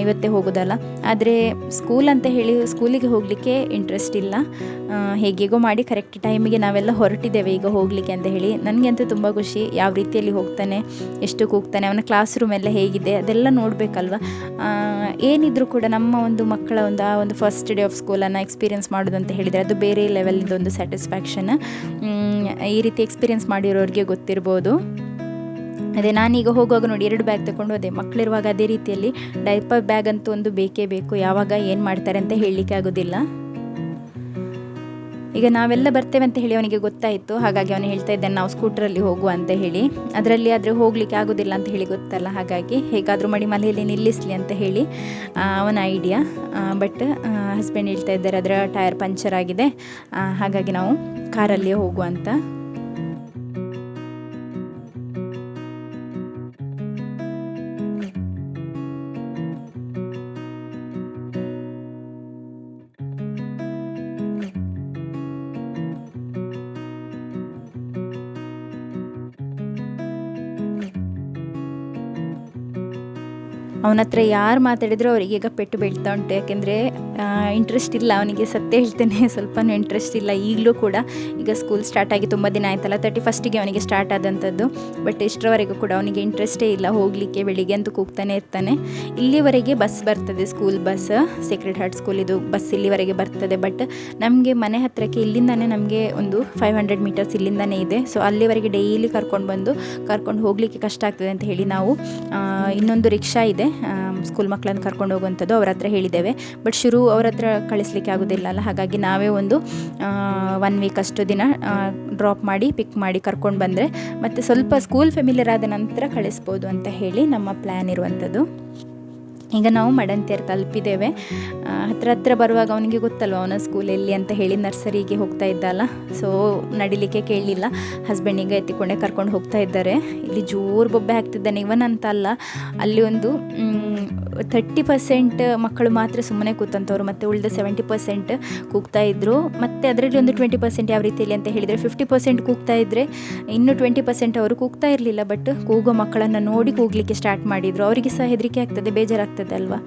ಇವತ್ತೇ ಹೋಗೋದಲ್ಲ. ಆದರೆ ಸ್ಕೂಲ್ ಅಂತ ಹೇಳಿ ಸ್ಕೂಲಿಗೆ ಹೋಗಲಿಕ್ಕೆ ಇಂಟ್ರೆಸ್ಟ್ ಇಲ್ಲ. ಹೇಗೇಗೋ ಮಾಡಿ ಕರೆಕ್ಟ್ ಟೈಮಿಗೆ ನಾವೆಲ್ಲ ಹೊರಟಿದ್ದೇವೆ ಈಗ ಹೋಗಲಿಕ್ಕೆ ಅಂತ ಹೇಳಿ. ನನಗಂತೂ ತುಂಬ ಖುಷಿ. ಯಾವ ರೀತಿಯಲ್ಲಿ ಹೋಗ್ತಾನೆ, ಎಷ್ಟಕ್ಕೆ ಹೋಗ್ತಾನೆ, ಅವನ ಕ್ಲಾಸ್ ರೂಮ್ ಎಲ್ಲ ಹೇಗಿದೆ ಅದೆಲ್ಲ ನೋಡಬೇಕಲ್ವ. ಏನಿದ್ರೂ ಕೂಡ ನಮ್ಮ ಒಂದು ಮಕ್ಕಳ ಒಂದು ಫಸ್ಟ್ ಡೇ ಆಫ್ ಸ್ಕೂಲನ್ನು ಎಕ್ಸ್ಪೀರಿಯೆನ್ಸ್ ಮಾಡೋದು ಅಂತ ಹೇಳಿದರೆ ಅದು ಬೇರೆ ಲೆವೆಲಿಂದೊಂದು ಸ್ಯಾಟಿಸ್ಫ್ಯಾಕ್ಷನ್. ಈ ರೀತಿ ಎಕ್ಸ್ಪೀರಿಯೆನ್ಸ್ ಮಾಡಿರೋರಿಗೆ ಗೊತ್ತಿರ್ಬೋದು. ಅದೇ ನಾನೀಗ ಹೋಗುವಾಗ ನೋಡಿ 2 ಬ್ಯಾಗ್ ತಗೊಂಡು ಅದೇ ಮಕ್ಕಳಿರುವಾಗ ಅದೇ ರೀತಿಯಲ್ಲಿ ಡೈಪರ್ ಬ್ಯಾಗ್ ಅಂತೂ ಒಂದು ಬೇಕೇ ಬೇಕು. ಯಾವಾಗ ಏನು ಮಾಡ್ತಾರೆ ಅಂತ ಹೇಳಲಿಕ್ಕೆ ಆಗೋದಿಲ್ಲ. ಈಗ ನಾವೆಲ್ಲ ಬರ್ತೇವೆ ಅಂತ ಹೇಳಿ ಅವನಿಗೆ ಗೊತ್ತಾಯಿತು. ಹಾಗಾಗಿ ಅವನು ಹೇಳ್ತಾ ಇದ್ದಾನೆ ನಾವು ಸ್ಕೂಟ್ರಲ್ಲಿ ಹೋಗುವ ಅಂತ ಹೇಳಿ. ಅದರಲ್ಲಿ ಆದರೆ ಹೋಗಲಿಕ್ಕೆ ಆಗೋದಿಲ್ಲ ಅಂತ ಹೇಳಿ ಗೊತ್ತಲ್ಲ, ಹಾಗಾಗಿ ಹೇಗಾದರೂ ಮಲೆಯಲ್ಲಿ ನಿಲ್ಲಿಸಲಿ ಅಂತ ಹೇಳಿ ಅವನ ಐಡಿಯಾ. ಬಟ್ ಹಸ್ಬೆಂಡ್ ಹೇಳ್ತಾ ಇದ್ದಾರೆ ಅದರ ಟೈರ್ ಪಂಚರ್ ಆಗಿದೆ, ಹಾಗಾಗಿ ನಾವು ಕಾರಲ್ಲಿಯೇ ಹೋಗುವ ಅಂತ. ಅವನ ಹತ್ರ ಯಾರು ಮಾತಾಡಿದ್ರು ಅವರಿಗೆ ಈಗ ಪೆಟ್ಟು ಬೀಳ್ತಾ ಉಂಟು. ಯಾಕೆಂದರೆ ಇಂಟ್ರೆಸ್ಟ್ ಇಲ್ಲ ಅವನಿಗೆ, ಸತ್ಯ ಹೇಳ್ತೇನೆ, ಸ್ವಲ್ಪನೂ ಇಂಟ್ರೆಸ್ಟ್ ಇಲ್ಲ ಈಗಲೂ ಕೂಡ. ಈಗ ಸ್ಕೂಲ್ ಸ್ಟಾರ್ಟ್ ಆಗಿ ತುಂಬ ದಿನ ಆಯ್ತಲ್ಲ, 31ಗೆ ಅವನಿಗೆ ಸ್ಟಾರ್ಟ್ ಆದಂಥದ್ದು. ಬಟ್ ಇಷ್ಟರವರೆಗೂ ಕೂಡ ಅವನಿಗೆ ಇಂಟ್ರೆಸ್ಟೇ ಇಲ್ಲ ಹೋಗಲಿಕ್ಕೆ. ಬೆಳಿಗ್ಗೆ ಅಂತೂ ಕೂಗ್ತಾನೆ ಇರ್ತಾನೆ. ಇಲ್ಲಿವರೆಗೆ ಬಸ್ ಬರ್ತದೆ, school bus, Sacred heart school ಇದು ಬಸ್ ಇಲ್ಲಿವರೆಗೆ ಬರ್ತದೆ. ಬಟ್ ನಮಗೆ ಮನೆ ಹತ್ತಿರಕ್ಕೆ ಇಲ್ಲಿಂದಾನೇ ನಮಗೆ ಒಂದು 500 ಮೀಟರ್ಸ್ ಇಲ್ಲಿಂದಾನೇ ಇದೆ. ಸೊ ಅಲ್ಲಿವರೆಗೆ ಡೈಲಿ ಕರ್ಕೊಂಡು ಹೋಗಲಿಕ್ಕೆ ಕಷ್ಟ ಆಗ್ತದೆ ಅಂತ ಹೇಳಿ ನಾವು ಇನ್ನೊಂದು ರಿಕ್ಷಾ ಇದೆ ಸ್ಕೂಲ್ ಮಕ್ಕಳನ್ನು ಕರ್ಕೊಂಡು ಹೋಗುವಂಥದ್ದು, ಅವ್ರ ಹತ್ರ ಹೇಳಿದ್ದೇವೆ. ಬಟ್ ಅವ್ರ ಹತ್ರ ಕಳಿಸ್ಲಿಕ್ಕೆ ಆಗೋದಿಲ್ಲ ಅಲ್ಲ, ಹಾಗಾಗಿ ನಾವೇ ಒಂದು 1 ವೀಕ್ ಅಷ್ಟು ದಿನ ಡ್ರಾಪ್ ಮಾಡಿ ಪಿಕ್ ಮಾಡಿ ಕರ್ಕೊಂಡು ಬಂದರೆ ಮತ್ತು ಸ್ವಲ್ಪ ಸ್ಕೂಲ್ ಫೆಮಿಲಿಯರ್ ಆದ ನಂತರ ಕಳಿಸ್ಬೋದು ಅಂತ ಹೇಳಿ ನಮ್ಮ ಪ್ಲ್ಯಾನ್ ಇರುವಂಥದ್ದು. ಈಗ ನಾವು ಮಡಂತಿಯರ್ ತಲುಪಿದ್ದೇವೆ. ಹತ್ರ ಬರುವಾಗ ಅವನಿಗೆ ಗೊತ್ತಲ್ವ ಅವನ ಸ್ಕೂಲ್ ಎಲ್ಲಿ ಅಂತ ಹೇಳಿ ನರ್ಸರಿಗೆ ಹೋಗ್ತಾ ಇದ್ದಲ್ಲ. ಸೊ ನಡಿಲಿಕ್ಕೆ ಕೇಳಲಿಲ್ಲ, ಹಸ್ಬೆಂಡಿಗೆ ಎತ್ತಿಕೊಂಡೇ ಕರ್ಕೊಂಡು ಹೋಗ್ತಾ ಇದ್ದಾರೆ. ಇಲ್ಲಿ ಜೋರು ಬೊಬ್ಬೆ ಹಾಕ್ತಿದ್ದಾನೆ. ಇವನಂತ ಅಲ್ಲ, ಅಲ್ಲಿ ಒಂದು 30% ಮಕ್ಕಳು ಮಾತ್ರ ಸುಮ್ಮನೆ ಕೂತಂಥವ್ರು, ಮತ್ತು ಉಳಿದ 70% ಕೂಗ್ತಾ ಇದ್ದರು. ಮತ್ತು ಅದರಲ್ಲಿ ಒಂದು 20% ಯಾವ ರೀತಿಯಲ್ಲಿ ಅಂತ ಹೇಳಿದರೆ 50% ಕೂಗ್ತಾ ಇದ್ದರೆ ಇನ್ನು 20% ಅವರು ಕೂಗ್ತಾ ಇರಲಿಲ್ಲ. ಬಟ್ ಕೂಗೋ ಮಕ್ಕಳನ್ನು ನೋಡಿ ಕೂಗಲಿಕ್ಕೆ ಸ್ಟಾರ್ಟ್ ಮಾಡಿದರು. ಅವರಿಗೆ ಸಹ ಹೆದರಿಕೆ ಆಗ್ತದೆ, ಬೇಜಾರಾಗ್ತದೆ ಅಲ್ವಾ.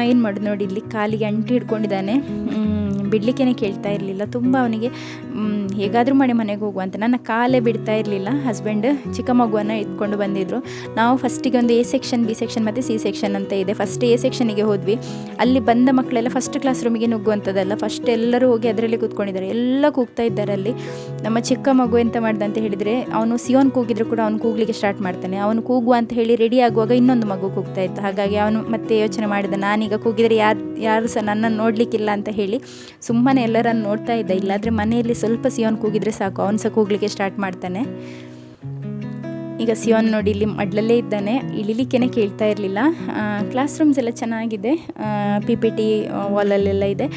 ಏನು ಮಾಡೋದು ನೋಡಿ, ಇಲ್ಲಿ ಕಾಲಿಗೆ ಅಂಟಿ ಹಿಡ್ಕೊಂಡಿದ್ದಾನೆ. ಬಿಡಲಿಕ್ಕೇ ಕೇಳ್ತಾ ಇರಲಿಲ್ಲ. ತುಂಬ ಅವನಿಗೆ ಹೇಗಾದರೂ ಮಾಡಿ ಮನೆಗೆ ಹೋಗುವಂತ. ನನ್ನ ಕಾಲೇ ಬಿಡ್ತಾ ಇರಲಿಲ್ಲ. ಹಸ್ಬೆಂಡ್ ಚಿಕ್ಕ ಮಗುವನ್ನು ಎತ್ಕೊಂಡು ಬಂದಿದ್ದರು. ನಾವು ಫಸ್ಟಿಗೆ ಒಂದು ಎ ಸೆಕ್ಷನ್, ಬಿ ಸೆಕ್ಷನ್ ಮತ್ತು ಸಿ ಸೆಕ್ಷನ್ ಅಂತ ಇದೆ. ಫಸ್ಟ್ ಎ ಸೆಕ್ಷನಿಗೆ ಹೋದ್ವಿ. ಅಲ್ಲಿ ಬಂದ ಮಕ್ಕಳೆಲ್ಲ ಫಸ್ಟ್ ಕ್ಲಾಸ್ ರೂಮಿಗೆ ನುಗ್ಗುವಂಥದ್ದಲ್ಲ, ಫಸ್ಟ್ ಎಲ್ಲರೂ ಹೋಗಿ ಅದರಲ್ಲಿ ಕೂತ್ಕೊಂಡಿದ್ದಾರೆ. ಎಲ್ಲ ಕೂಗ್ತಾ ಇದ್ದಾರೆ ಅಲ್ಲಿ. ನಮ್ಮ ಚಿಕ್ಕ ಮಗು ಎಂತ ಮಾಡ್ದೆ ಅಂತ ಹೇಳಿದರೆ, ಅವನು ಸಿಯೋನ್ ಕೂಗಿದ್ರು ಕೂಡ ಅವನು ಕೂಗ್ಲಿಕ್ಕೆ ಸ್ಟಾರ್ಟ್ ಮಾಡ್ತಾನೆ. ಅವನು ಕೂಗುವ ಅಂತ ಹೇಳಿ ರೆಡಿ ಆಗುವಾಗ ಇನ್ನೊಂದು ಮಗು ಕೂಗ್ತಾ ಇತ್ತು. ಹಾಗಾಗಿ ಅವನು ಮತ್ತೆ ಯೋಚನೆ ಮಾಡಿದ, ನಾನೀಗ ಕೂಗಿದರೆ ಯಾರು ಸಹ ನನ್ನನ್ನು ನೋಡಲಿಕ್ಕಿಲ್ಲ ಅಂತ ಹೇಳಿ ಸುಮ್ಮನೆ ಎಲ್ಲರನ್ನು ನೋಡ್ತಾ ಇದ್ದ. ಇಲ್ಲಾದರೆ ಮನೆಯಲ್ಲಿ ಸ್ವಲ್ಪ ಸಿಯೋನ್ ಕೂಗಿದ್ರೆ ಸಾಕು, ಅವನು ಸಹ ಕೂಗಲಿಕ್ಕೆ ಸ್ಟಾರ್ಟ್ ಮಾಡ್ತಾನೆ. ಈಗ ಸಿಯೋನ್ ನೋಡಿ ಇಲ್ಲಿ ಮಡ್ಲಲ್ಲೇ ಇದ್ದಾನೆ, ಇಳಿಲಿಕ್ಕೇ ಕೇಳ್ತಾ ಇರಲಿಲ್ಲ. ಕ್ಲಾಸ್ ರೂಮ್ಸ್ ಎಲ್ಲ ಚೆನ್ನಾಗಿದೆ, PPT ವಾಲಲ್ಲೆಲ್ಲ ಇದೆ.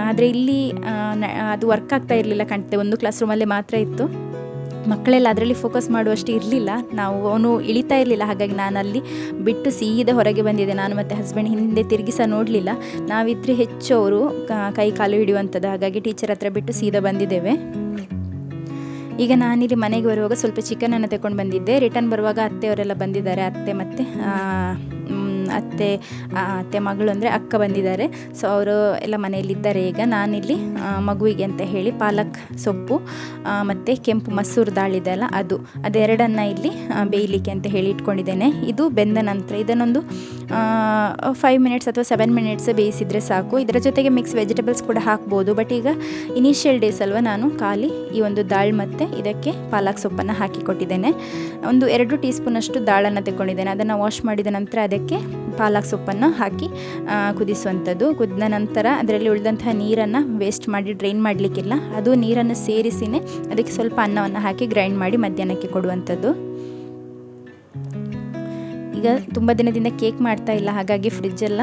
ಆದರೆ ಇಲ್ಲಿ ಅದು ವರ್ಕ್ ಆಗ್ತಾ ಇರಲಿಲ್ಲ ಕಾಣ್ತದೆ. ಒಂದು ಕ್ಲಾಸ್ ರೂಮಲ್ಲೇ ಮಾತ್ರ ಇತ್ತು. ಮಕ್ಕಳೆಲ್ಲ ಅದರಲ್ಲಿ ಫೋಕಸ್ ಮಾಡುವಷ್ಟು ಇರಲಿಲ್ಲ. ಅವನು ಇಳಿತಾ ಇರಲಿಲ್ಲ. ಹಾಗಾಗಿ ನಾನು ಅಲ್ಲಿ ಬಿಟ್ಟು ಸೀದಾ ಹೊರಗೆ ಬಂದಿದ್ದೆ. ನಾನು ಮತ್ತು ಹಸ್ಬೆಂಡ್ ಹಿಂದೆ ತಿರುಗಿ ಸಹ ನೋಡಲಿಲ್ಲ. ನಾವಿದ್ರೆ ಹೆಚ್ಚು ಅವರು ಕೈ ಕಾಲು ಹಿಡಿಯುವಂಥದ್ದು. ಹಾಗಾಗಿ ಟೀಚರ್ ಹತ್ರ ಬಿಟ್ಟು ಸೀದಾ ಬಂದಿದ್ದೇವೆ. ಈಗ ನಾನಿಲ್ಲಿ ಮನೆಗೆ ಬರುವಾಗ ಸ್ವಲ್ಪ ಚಿಕನನ್ನು ತಗೊಂಡು ಬಂದಿದ್ದೆ. ರಿಟರ್ನ್ ಬರುವಾಗ ಅತ್ತೆಯವರೆಲ್ಲ ಬಂದಿದ್ದಾರೆ. ಅತ್ತೆ ಮತ್ತು ಅತ್ತೆ ಮಗಳು ಅಂದರೆ ಅಕ್ಕ ಬಂದಿದ್ದಾರೆ. ಸೊ ಅವರು ಎಲ್ಲ ಮನೆಯಲ್ಲಿದ್ದಾರೆ. ಈಗ ನಾನಿಲ್ಲಿ ಮಗುವಿಗೆ ಅಂತ ಹೇಳಿ ಪಾಲಕ್ ಸೊಪ್ಪು ಮತ್ತು ಕೆಂಪು ಮಸೂರು ದಾಲ್ ಇದೆಯಲ್ಲ ಅದೆರಡನ್ನು ಇಲ್ಲಿ ಬೇಯಲಿಕ್ಕೆ ಅಂತ ಹೇಳಿ ಇಟ್ಕೊಂಡಿದ್ದೇನೆ. ಇದು ಬೆಂದ ನಂತರ ಇದನ್ನೊಂದು 5 ಮಿನಿಟ್ಸ್ ಅಥವಾ 7 ಮಿನಿಟ್ಸ್ ಬೇಯಿಸಿದರೆ ಸಾಕು. ಇದರ ಜೊತೆಗೆ ಮಿಕ್ಸ್ ವೆಜಿಟೇಬಲ್ಸ್ ಕೂಡ ಹಾಕ್ಬೋದು. ಬಟ್ ಈಗ ಇನಿಷಿಯಲ್ ಡೇಸ್ ಅಲ್ವಾ, ನಾನು ಖಾಲಿ ಈ ಒಂದು ದಾಲ್ ಮತ್ತು ಇದಕ್ಕೆ ಪಾಲಕ್ ಸೊಪ್ಪನ್ನು ಹಾಕಿ ಕೊಟ್ಟಿದ್ದೇನೆ. ಒಂದು 2 ಟೀ ಸ್ಪೂನಷ್ಟು ದಾಳನ್ನು ತಗೊಂಡಿದ್ದೇನೆ. ಅದನ್ನು ವಾಶ್ ಮಾಡಿದ ನಂತರ ಅದಕ್ಕೆ ಪಾಲಕ್ ಸೊಪ್ಪನ್ನು ಹಾಕಿ ಕುದಿಸುವಂಥದ್ದು. ಕುದಿದ ನಂತರ ಅದರಲ್ಲಿ ಉಳಿದಂತಹ ನೀರನ್ನು ವೇಸ್ಟ್ ಮಾಡಿ ಡ್ರೈನ್ ಮಾಡಲಿಕ್ಕಿಲ್ಲ. ಅದು ನೀರನ್ನು ಸೇರಿಸಿನೇ ಅದಕ್ಕೆ ಸ್ವಲ್ಪ ಅನ್ನವನ್ನು ಹಾಕಿ ಗ್ರೈಂಡ್ ಮಾಡಿ ಮಧ್ಯಾಹ್ನಕ್ಕೆ ಕೊಡುವಂಥದ್ದು. ಈಗ ತುಂಬ ದಿನದಿಂದ ಕೇಕ್ ಮಾಡ್ತಾ ಇಲ್ಲ, ಹಾಗಾಗಿ ಫ್ರಿಜ್ಜೆಲ್ಲ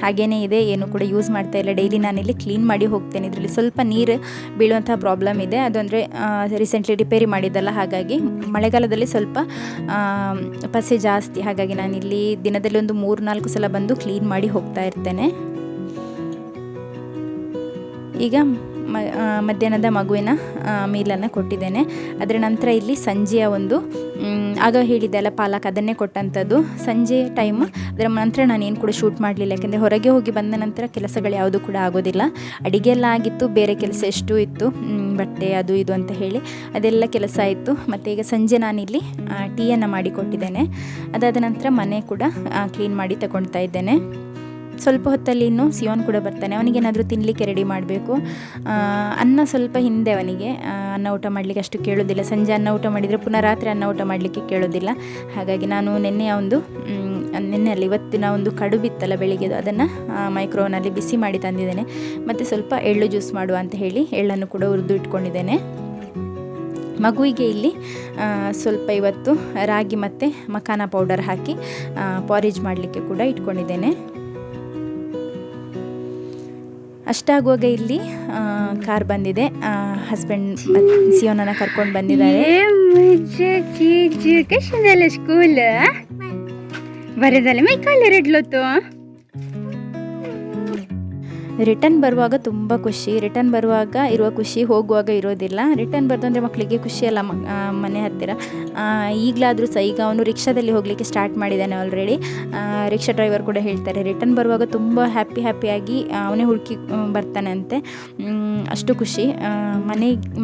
ಹಾಗೇ ಇದೆ, ಏನು ಕೂಡ ಯೂಸ್ ಮಾಡ್ತಾ ಇಲ್ಲ. ಡೈಲಿ ನಾನಿಲ್ಲಿ ಕ್ಲೀನ್ ಮಾಡಿ ಹೋಗ್ತೇನೆ. ಇದರಲ್ಲಿ ಸ್ವಲ್ಪ ನೀರು ಬೀಳುವಂಥ ಪ್ರಾಬ್ಲಮ್ ಇದೆ. ಅದು ಅಂದರೆ ರೀಸೆಂಟ್ಲಿ ರಿಪೇರಿ ಮಾಡಿದ್ದಲ್ಲ, ಹಾಗಾಗಿ ಮಳೆಗಾಲದಲ್ಲಿ ಸ್ವಲ್ಪ ಪಸೆ ಜಾಸ್ತಿ. ಹಾಗಾಗಿ ನಾನಿಲ್ಲಿ ದಿನದಲ್ಲಿ ಒಂದು 3-4 ಸಲ ಬಂದು ಕ್ಲೀನ್ ಮಾಡಿ ಹೋಗ್ತಾ ಇರ್ತೇನೆ. ಈಗ ಮಧ್ಯಾಹ್ನದ ಮಗುವಿನ ಮೀಲನ್ನು ಕೊಟ್ಟಿದ್ದೇನೆ. ಅದರ ನಂತರ ಇಲ್ಲಿ ಸಂಜೆಯ ಒಂದು ಆಗ ಹೇಳಿದೆ ಅಲ್ಲ ಪಾಲಕ್, ಅದನ್ನೇ ಕೊಟ್ಟಂಥದ್ದು. ಸಂಜೆ ಟೈಮ್ ಅದರ ನಂತರ ನಾನೇನು ಕೂಡ ಶೂಟ್ ಮಾಡಲಿಲ್ಲ. ಯಾಕೆಂದರೆ ಹೊರಗೆ ಹೋಗಿ ಬಂದ ನಂತರ ಕೆಲಸಗಳು ಯಾವುದು ಕೂಡ ಆಗೋದಿಲ್ಲ. ಅಡುಗೆ ಎಲ್ಲ ಆಗಿತ್ತು, ಬೇರೆ ಕೆಲಸ ಎಷ್ಟು ಇತ್ತು, ಬಟ್ಟೆ ಅದು ಇದು ಅಂತ ಹೇಳಿ ಅದೆಲ್ಲ ಕೆಲಸ ಆಯಿತು. ಮತ್ತು ಈಗ ಸಂಜೆ ನಾನಿಲ್ಲಿ ಟೀಯನ್ನು ಮಾಡಿ ಕೊಟ್ಟಿದ್ದೇನೆ. ಅದಾದ ನಂತರ ಮನೆ ಕೂಡ ಕ್ಲೀನ್ ಮಾಡಿ ತಗೊಳ್ತಾ ಇದ್ದೇನೆ. ಸ್ವಲ್ಪ ಹೊತ್ತಲ್ಲಿ ಇನ್ನೂ ಸಿಯೋನ್ ಕೂಡ ಬರ್ತಾನೆ. ಅವನಿಗೇನಾದರೂ ತಿನ್ನಲಿಕ್ಕೆ ರೆಡಿ ಮಾಡಬೇಕು. ಅನ್ನ ಸ್ವಲ್ಪ ಹಿಂದೆ ಅವನಿಗೆ ಅನ್ನ ಊಟ ಮಾಡಲಿಕ್ಕೆ ಅಷ್ಟು ಕೇಳೋದಿಲ್ಲ. ಸಂಜೆ ಅನ್ನ ಊಟ ಮಾಡಿದರೆ ಪುನಃ ರಾತ್ರಿ ಅನ್ನ ಊಟ ಮಾಡಲಿಕ್ಕೆ ಕೇಳೋದಿಲ್ಲ. ಹಾಗಾಗಿ ನಾನು ಇವತ್ತಿನ ಒಂದು ಕಡುಬಿತ್ತಲ್ಲ ಬೆಳಿಗ್ಗೆದು, ಅದನ್ನು ಮೈಕ್ರೋವನಲ್ಲಿ ಬಿಸಿ ಮಾಡಿ ತಂದಿದ್ದೇನೆ. ಮತ್ತು ಸ್ವಲ್ಪ ಎಳ್ಳು ಜ್ಯೂಸ್ ಮಾಡುವ ಅಂತ ಹೇಳಿ ಎಳ್ಳನ್ನು ಕೂಡ ಹುರಿದು ಇಟ್ಕೊಂಡಿದ್ದೇನೆ. ಮಗುವಿಗೆ ಇಲ್ಲಿ ಸ್ವಲ್ಪ ಇವತ್ತು ರಾಗಿ ಮತ್ತು ಮಖಾನ ಪೌಡರ್ ಹಾಕಿ ಪಾರೇಜ್ ಮಾಡಲಿಕ್ಕೆ ಕೂಡ ಇಟ್ಕೊಂಡಿದ್ದೇನೆ. ಅಷ್ಟಾಗುವಾಗ ಇಲ್ಲಿ ಕಾರ್ ಬಂದಿದೆ. ಹಸ್ಬೆಂಡ್ ಸಿಯೋನನ್ನು ಕರ್ಕೊಂಡು ಬಂದಿದ್ದಾರೆ. ಸ್ಕೂಲ್ ಬರೋದಲ್ಲ ಮೈ ಕಾಲು ಎರಡ್ಲೊತ್ತು. ರಿಟರ್ನ್ ಬರುವಾಗ ತುಂಬ ಖುಷಿ. ರಿಟರ್ನ್ ಬರುವಾಗ ಇರುವ ಖುಷಿ ಹೋಗುವಾಗ ಇರೋದಿಲ್ಲ. ರಿಟರ್ನ್ ಬರ್ದಂದರೆ ಮಕ್ಕಳಿಗೆ ಖುಷಿ ಅಲ್ಲ ಮನೆ ಹತ್ತಿರ. ಈಗಲಾದರೂ ಸಹ ಈಗ ಅವನು ರಿಕ್ಷಾದಲ್ಲಿ ಹೋಗಲಿಕ್ಕೆ ಸ್ಟಾರ್ಟ್ ಮಾಡಿದ್ದಾನೆ ಆಲ್ರೆಡಿ. ರಿಕ್ಷಾ ಡ್ರೈವರ್ ಕೂಡ ಹೇಳ್ತಾರೆ ರಿಟರ್ನ್ ಬರುವಾಗ ತುಂಬ ಹ್ಯಾಪಿಯಾಗಿ ಅವನೇ ಹುಡುಕಿ ಬರ್ತಾನೆ ಅಂತೆ. ಅಷ್ಟು ಖುಷಿ.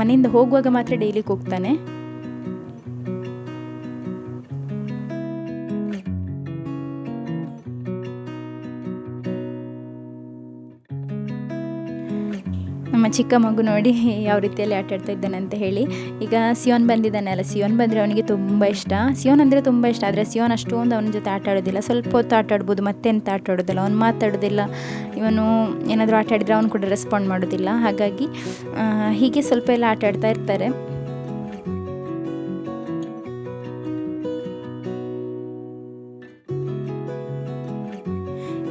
ಮನೆಯಿಂದ ಹೋಗುವಾಗ ಮಾತ್ರ ಡೈಲಿ ಹೋಗ್ತಾನೆ. ನಮ್ಮ ಚಿಕ್ಕ ಮಗು ನೋಡಿ ಯಾವ ರೀತಿಯಲ್ಲಿ ಆಟಾಡ್ತಾ ಇದ್ದಾನೆ ಅಂತ ಹೇಳಿ. ಈಗ ಸಿಯೋನ್ ಬಂದಿದ್ದಾನೆ ಅಲ್ಲ, ಸಿಯೋನ್ ಬಂದರೆ ಅವನಿಗೆ ತುಂಬ ಇಷ್ಟ. ಸಿಯೋನ್ ಅಂದರೆ ತುಂಬ ಇಷ್ಟ. ಆದರೆ ಸಿಯೋನ್ ಅಷ್ಟೊಂದು ಅವನ ಜೊತೆ ಆಟ ಆಡೋದಿಲ್ಲ. ಸ್ವಲ್ಪ ಹೊತ್ತು ಆಟ ಆಡ್ಬೋದು, ಮತ್ತೆಂತ ಆಟ ಆಡೋದಿಲ್ಲ. ಅವನು ಮಾತಾಡೋದಿಲ್ಲ. ಇವನು ಏನಾದರೂ ಆಟ ಆಡಿದರೆ ಅವನು ಕೂಡ ರೆಸ್ಪಾಂಡ್ ಮಾಡೋದಿಲ್ಲ. ಹಾಗಾಗಿ ಹೀಗೆ ಸ್ವಲ್ಪ ಎಲ್ಲ ಆಟ ಆಡ್ತಾ ಇರ್ತಾರೆ.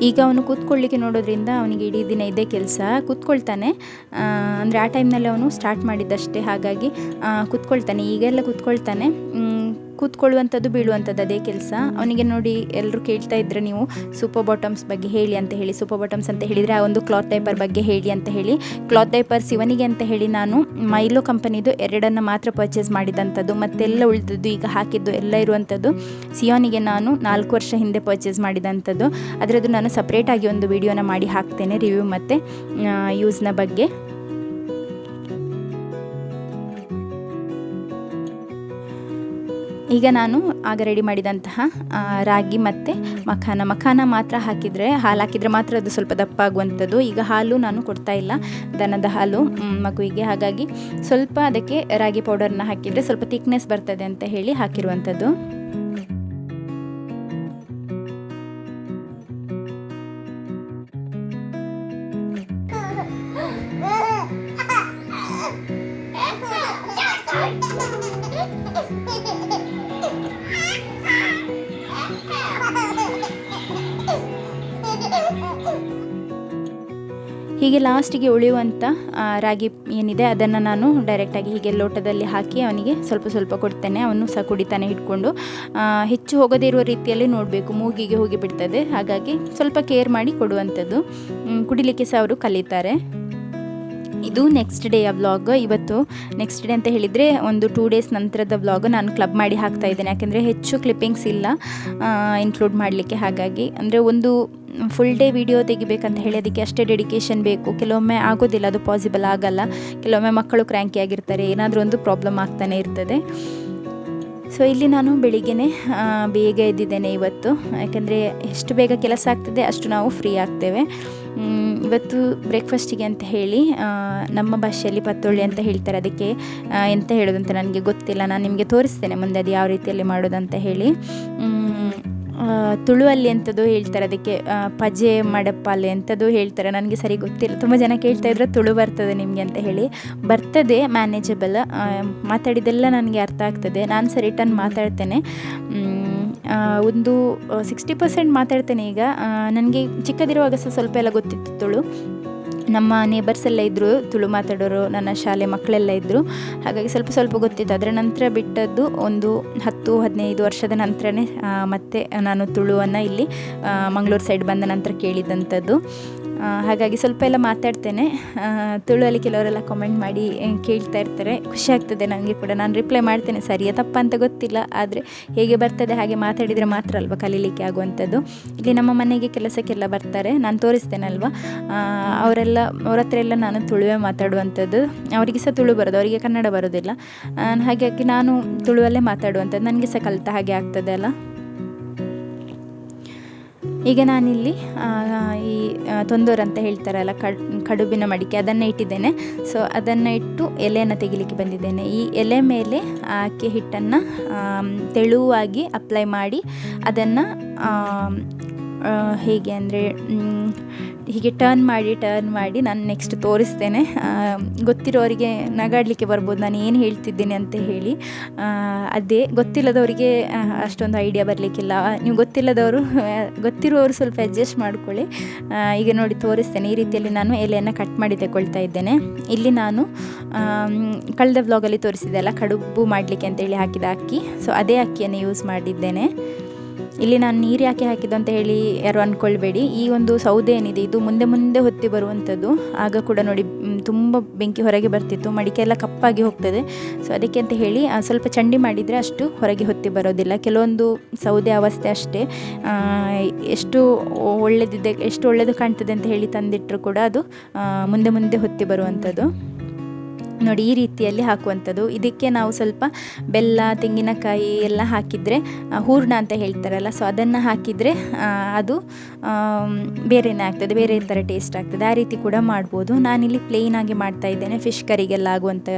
ಈಗ ಅವನು ಕೂತ್ಕೊಳ್ಳಿಕ್ಕೆ ನೋಡೋದ್ರಿಂದ ಅವನಿಗೆ ಇಡೀ ದಿನ ಇದೇ ಕೆಲಸ. ಕೂತ್ಕೊಳ್ತಾನೆ, ಅಂದರೆ ಆ ಟೈಮ್ನಲ್ಲಿ ಅವನು ಸ್ಟಾರ್ಟ್ ಮಾಡಿದ್ದಷ್ಟೇ. ಹಾಗಾಗಿ ಕೂತ್ಕೊಳ್ತಾನೆ, ಈಗೆಲ್ಲ ಕೂತ್ಕೊಳ್ತಾನೆ. ಕೂತ್ಕೊಳ್ಳುವಂಥದ್ದು ಬೀಳುವಂಥದ್ದು ಅದೇ ಕೆಲಸ ಅವನಿಗೆ. ನೋಡಿ ಎಲ್ಲರೂ ಕೇಳ್ತಾ ಇದ್ರೆ ನೀವು ಸೂಪರ್ ಬಾಟಮ್ಸ್ ಬಗ್ಗೆ ಹೇಳಿ ಅಂತ ಹೇಳಿ. ಸೂಪರ್ ಬಾಟಮ್ಸ್ ಅಂತ ಹೇಳಿದರೆ ಆ ಒಂದು ಕ್ಲಾತ್ ಡೈಪರ್ ಬಗ್ಗೆ ಹೇಳಿ ಅಂತ ಹೇಳಿ. ಕ್ಲಾತ್ ಡೈಪರ್ಸ್ ಇವನಿಗೆ ಅಂತ ಹೇಳಿ ನಾನು ಮೈಲೋ ಕಂಪನಿದು 2 ಮಾತ್ರ ಪರ್ಚೇಸ್ ಮಾಡಿದಂಥದ್ದು, ಮತ್ತೆಲ್ಲ ಉಳಿದದ್ದು ಈಗ ಹಾಕಿದ್ದು ಎಲ್ಲ ಇರುವಂಥದ್ದು ಸಿಯೋನಿಗೆ ನಾನು 4 ವರ್ಷ ಹಿಂದೆ ಪರ್ಚೇಸ್ ಮಾಡಿದಂಥದ್ದು. ಅದರದ್ದು ನಾನು ಸಪ್ರೇಟಾಗಿ ಒಂದು ವಿಡಿಯೋನ ಮಾಡಿ ಹಾಕ್ತೇನೆ, ರಿವ್ಯೂ ಮತ್ತು ಯೂಸ್ನ ಬಗ್ಗೆ. ಈಗ ನಾನು ಆಗ ರೆಡಿ ಮಾಡಿದಂತಹ ರಾಗಿ ಮತ್ತು ಮಖಾನ ಮಾತ್ರ ಹಾಕಿದರೆ, ಹಾಲು ಹಾಕಿದರೆ ಮಾತ್ರ ಅದು ಸ್ವಲ್ಪ ದಪ್ಪ ಆಗುವಂಥದ್ದು. ಈಗ ಹಾಲು ನಾನು ಕೊಡ್ತಾ ಇಲ್ಲ, ದನದ ಹಾಲು ಮಗುವಿಗೆ, ಹಾಗಾಗಿ ಸ್ವಲ್ಪ ಅದಕ್ಕೆ ರಾಗಿ ಪೌಡರ್ನ ಹಾಕಿದರೆ ಸ್ವಲ್ಪ ಥಿಕ್ನೆಸ್ ಬರ್ತದೆ ಅಂತ ಹೇಳಿ ಹಾಕಿರುವಂಥದ್ದು. ಹೀಗೆ ಲಾಸ್ಟಿಗೆ ಉಳಿಯುವಂಥ ರಾಗಿ ಏನಿದೆ ಅದನ್ನು ನಾನು ಡೈರೆಕ್ಟಾಗಿ ಹೀಗೆ ಲೋಟದಲ್ಲಿ ಹಾಕಿ ಅವನಿಗೆ ಸ್ವಲ್ಪ ಸ್ವಲ್ಪ ಕೊಡ್ತೇನೆ. ಅವನು ಸಹ ಕುಡಿತಾನೆ ಹಿಡ್ಕೊಂಡು. ಹೆಚ್ಚು ಹೋಗದೇ ಇರುವ ರೀತಿಯಲ್ಲಿ ನೋಡಬೇಕು, ಮೂಗಿಗೆ ಹೋಗಿ ಬಿಡ್ತದೆ, ಹಾಗಾಗಿ ಸ್ವಲ್ಪ ಕೇರ್ ಮಾಡಿ ಕೊಡುವಂಥದ್ದು. ಕುಡಿಲಿಕ್ಕೆ ಸಹ ಅವರು ಕಲಿತಾರೆ. ಇದು ನೆಕ್ಸ್ಟ್ ಡೇಯ ವ್ಲಾಗ್. ಇವತ್ತು ನೆಕ್ಸ್ಟ್ ಡೇ ಅಂತ ಹೇಳಿದರೆ ಒಂದು 2 ಡೇಸ್ ನಂತರದ ವ್ಲಾಗ್ ನಾನು ಕ್ಲಬ್ ಮಾಡಿ ಹಾಕ್ತಾ ಇದ್ದೇನೆ, ಯಾಕೆಂದರೆ ಹೆಚ್ಚು ಕ್ಲಿಪ್ಪಿಂಗ್ಸ್ ಇಲ್ಲ ಇನ್ಕ್ಲೂಡ್ ಮಾಡಲಿಕ್ಕೆ. ಹಾಗಾಗಿ ಅಂದರೆ ಒಂದು ಫುಲ್ ಡೇ ವಿಡಿಯೋ ತೆಗಿಬೇಕಂತ ಹೇಳಿ ಅದಕ್ಕೆ ಅಷ್ಟೇ ಡೆಡಿಕೇಶನ್ ಬೇಕು. ಕೆಲವೊಮ್ಮೆ ಆಗೋದಿಲ್ಲ, ಅದು ಪಾಸಿಬಲ್ ಆಗಲ್ಲ. ಕೆಲವೊಮ್ಮೆ ಮಕ್ಕಳು ಕ್ರ್ಯಾಂಕಿ ಆಗಿರ್ತಾರೆ, ಏನಾದರೂ ಒಂದು ಪ್ರಾಬ್ಲಮ್ ಆಗ್ತಾನೆ ಇರ್ತದೆ. ಸೊ ಇಲ್ಲಿ ನಾನು ಬೆಳಿಗ್ಗೆನೇ ಬೇಗ ಎದ್ದಿದ್ದೇನೆ ಇವತ್ತು, ಯಾಕೆಂದರೆ ಎಷ್ಟು ಬೇಗ ಕೆಲಸ ಆಗ್ತದೆ ಅಷ್ಟು ನಾವು ಫ್ರೀ ಆಗ್ತೇವೆ. ಇವತ್ತು ಬ್ರೇಕ್ಫಾಸ್ಟಿಗೆ ಅಂತ ಹೇಳಿ ನಮ್ಮ ಭಾಷೆಯಲ್ಲಿ ಪತ್ತೊಳ್ಳಿ ಅಂತ ಹೇಳ್ತಾರೆ, ಅದಕ್ಕೆ ಎಂತ ಹೇಳೋದಂತ ನನಗೆ ಗೊತ್ತಿಲ್ಲ. ನಾನು ನಿಮಗೆ ತೋರಿಸ್ತೇನೆ ಮುಂದೆ ಅದು ಯಾವ ರೀತಿಯಲ್ಲಿ ಮಾಡೋದಂತ ಹೇಳಿ. ತುಳುವಲ್ಲಿ ಎಂಥದ್ದು ಹೇಳ್ತಾರೆ ಅದಕ್ಕೆ, ಪಜೆ ಮಡಪಾಲೆ ಎಂಥದ್ದು ಹೇಳ್ತಾರೆ, ನನಗೆ ಸರಿ ಗೊತ್ತಿಲ್ಲ. ತುಂಬ ಜನ ಕೇಳ್ತಾ ಇದ್ರೆ ತುಳು ಬರ್ತದೆ ನಿಮಗೆ ಅಂತ ಹೇಳಿ. ಬರ್ತದೆ, ಮ್ಯಾನೇಜಬಲ್, ಮಾತಾಡಿದೆಲ್ಲ ನನಗೆ ಅರ್ಥ ಆಗ್ತದೆ. ನಾನು ಸಹ ರಿಟರ್ನ್ ಮಾತಾಡ್ತೇನೆ, ಒಂದು 60% ಮಾತಾಡ್ತೇನೆ. ಈಗ ನನಗೆ ಚಿಕ್ಕದಿರುವಾಗ ಸಹ ಸ್ವಲ್ಪ ಎಲ್ಲ ಗೊತ್ತಿತ್ತು ತುಳು. ನಮ್ಮ ನೇಬರ್ಸ್ ಎಲ್ಲ ಇದ್ದರು ತುಳು ಮಾತಾಡೋರು, ನನ್ನ ಶಾಲೆ ಮಕ್ಕಳೆಲ್ಲ ಇದ್ದರು, ಹಾಗಾಗಿ ಸ್ವಲ್ಪ ಸ್ವಲ್ಪ ಗೊತ್ತಿತ್ತು. ಅದರ ನಂತರ ಬಿಟ್ಟದ್ದು ಒಂದು 10-15 ವರ್ಷದ ನಂತರನೇ ಮತ್ತೆ ನಾನು ತುಳುವನ್ನು ಇಲ್ಲಿ ಮಂಗಳೂರು ಸೈಡ್ ಬಂದ ನಂತರ ಕೇಳಿದಂಥದ್ದು. ಹಾಗಾಗಿ ಸ್ವಲ್ಪ ಎಲ್ಲ ಮಾತಾಡ್ತೇನೆ. ತುಳುವಲ್ಲಿ ಕೆಲವರೆಲ್ಲ ಕಾಮೆಂಟ್ ಮಾಡಿ ಕೇಳ್ತಾ ಇರ್ತಾರೆ, ಖುಷಿ ಆಗ್ತದೆ ನನಗೆ ಕೂಡ. ನಾನು ರಿಪ್ಲೈ ಮಾಡ್ತೇನೆ, ಸರಿಯಾ ತಪ್ಪ ಅಂತ ಗೊತ್ತಿಲ್ಲ, ಆದರೆ ಹೇಗೆ ಬರ್ತದೆ ಹಾಗೆ ಮಾತಾಡಿದರೆ ಮಾತ್ರ ಅಲ್ವ ಕಲೀಲಿಕ್ಕೆ ಆಗುವಂಥದ್ದು. ಇಲ್ಲಿ ನಮ್ಮ ಮನೆಗೆ ಕೆಲಸಕ್ಕೆಲ್ಲ ಬರ್ತಾರೆ, ನಾನು ತೋರಿಸ್ತೇನೆ ಅಲ್ವಾ, ಅವ್ರ ಹತ್ರ ಎಲ್ಲ ನಾನು ತುಳುವೇ ಮಾತಾಡುವಂಥದ್ದು. ಅವರಿಗೆ ಸಹ ತುಳು ಬರೋದು, ಅವರಿಗೆ ಕನ್ನಡ ಬರೋದಿಲ್ಲ, ಹಾಗಾಗಿ ನಾನು ತುಳುವಲ್ಲೇ ಮಾತಾಡುವಂಥದ್ದು. ನನಗೆ ಸಹ ಕಲಿತ ಹಾಗೆ ಆಗ್ತದೆ ಅಲ್ಲ. ಈಗ ನಾನಿಲ್ಲಿ ಈ ತೊಂದೂರು ಅಂತ ಹೇಳ್ತಾರಲ್ಲ, ಕಡುಬಿನ ಮಡಿಕೆ, ಅದನ್ನು ಇಟ್ಟಿದ್ದೇನೆ. ಸೊ ಅದನ್ನು ಇಟ್ಟು ಎಲೆಯನ್ನು ತೆಗಿಲಿಕ್ಕೆ ಬಂದಿದ್ದೇನೆ. ಈ ಎಲೆ ಮೇಲೆ ಅಕ್ಕಿ ಹಿಟ್ಟನ್ನು ತೆಳುವಾಗಿ ಅಪ್ಲೈ ಮಾಡಿ ಅದನ್ನು ಹೇಗೆ ಅಂದರೆ ಹೀಗೆ ಟರ್ನ್ ಮಾಡಿ ನಾನು ನೆಕ್ಸ್ಟ್ ತೋರಿಸ್ತೇನೆ. ಗೊತ್ತಿರೋರಿಗೆ ನಗಾಡಲಿಕ್ಕೆ ಬರ್ಬೋದು ನಾನು ಏನು ಹೇಳ್ತಿದ್ದೀನಿ ಅಂತ ಹೇಳಿ. ಅದೇ ಗೊತ್ತಿಲ್ಲದವರಿಗೆ ಅಷ್ಟೊಂದು ಐಡಿಯಾ ಬರಲಿಕ್ಕಿಲ್ಲ. ನೀವು ಗೊತ್ತಿರುವವರು ಸ್ವಲ್ಪ ಅಡ್ಜಸ್ಟ್ ಮಾಡ್ಕೊಳ್ಳಿ. ಈಗ ನೋಡಿ ತೋರಿಸ್ತೇನೆ. ಈ ರೀತಿಯಲ್ಲಿ ನಾನು ಎಲೆಯನ್ನು ಕಟ್ ಮಾಡಿ ತಗೊಳ್ತಾ ಇದ್ದೇನೆ. ಇಲ್ಲಿ ನಾನು ಕಳೆದ ವ್ಲಾಗಲ್ಲಿ ತೋರಿಸಿದೆ ಅಲ್ಲ, ಕಡುಬು ಮಾಡಲಿಕ್ಕೆ ಅಂತೇಳಿ ಹಾಕಿದ ಅಕ್ಕಿ, ಸೊ ಅದೇ ಅಕ್ಕಿಯನ್ನು ಯೂಸ್ ಮಾಡಿದ್ದೇನೆ. ಇಲ್ಲಿ ನಾನು ನೀರು ಯಾಕೆ ಹಾಕಿದ್ದು ಅಂತ ಹೇಳಿ ಯಾರು ಅಂದ್ಕೊಳ್ಬೇಡಿ. ಈ ಒಂದು ಸೌದೆ ಏನಿದೆ ಇದು ಮುಂದೆ ಹೊತ್ತಿ ಬರುವಂಥದ್ದು. ಆಗ ಕೂಡ ನೋಡಿ ತುಂಬ ಬೆಂಕಿ ಹೊರಗೆ ಬರ್ತಿತ್ತು, ಮಡಿಕೆ ಎಲ್ಲ ಕಪ್ಪಾಗಿ ಹೋಗ್ತದೆ. ಸೊ ಅದಕ್ಕೆ ಅಂತ ಹೇಳಿ ಸ್ವಲ್ಪ ಚಂಡಿ ಮಾಡಿದರೆ ಅಷ್ಟು ಹೊರಗೆ ಹೊತ್ತಿ ಬರೋದಿಲ್ಲ. ಕೆಲವೊಂದು ಸೌದೆ ಅವಸ್ಥೆ ಅಷ್ಟೇ, ಎಷ್ಟು ಒಳ್ಳೆಯದು ಕಾಣ್ತದೆ ಅಂತ ಹೇಳಿ ತಂದಿಟ್ಟರು ಕೂಡ ಅದು ಮುಂದೆ ಹೊತ್ತಿ ಬರುವಂಥದ್ದು. ನೋಡಿ ಈ ರೀತಿಯಲ್ಲಿ ಹಾಕುವಂಥದ್ದು. ಇದಕ್ಕೆ ನಾವು ಸ್ವಲ್ಪ ಬೆಲ್ಲ, ತೆಂಗಿನಕಾಯಿ ಎಲ್ಲ ಹಾಕಿದರೆ, ಹೂರ್ಣ ಅಂತ ಹೇಳ್ತಾರಲ್ಲ, ಸೊ ಅದನ್ನು ಹಾಕಿದರೆ ಅದು ಬೇರೆನೇ ಆಗ್ತದೆ, ಬೇರೆ ಥರ ಟೇಸ್ಟ್ ಆಗ್ತದೆ. ಆ ರೀತಿ ಕೂಡ ಮಾಡ್ಬೋದು. ನಾನಿಲ್ಲಿ ಪ್ಲೇನಾಗಿ ಮಾಡ್ತಾ ಇದ್ದೇನೆ, ಫಿಶ್ ಕರಿಗೆಲ್ಲ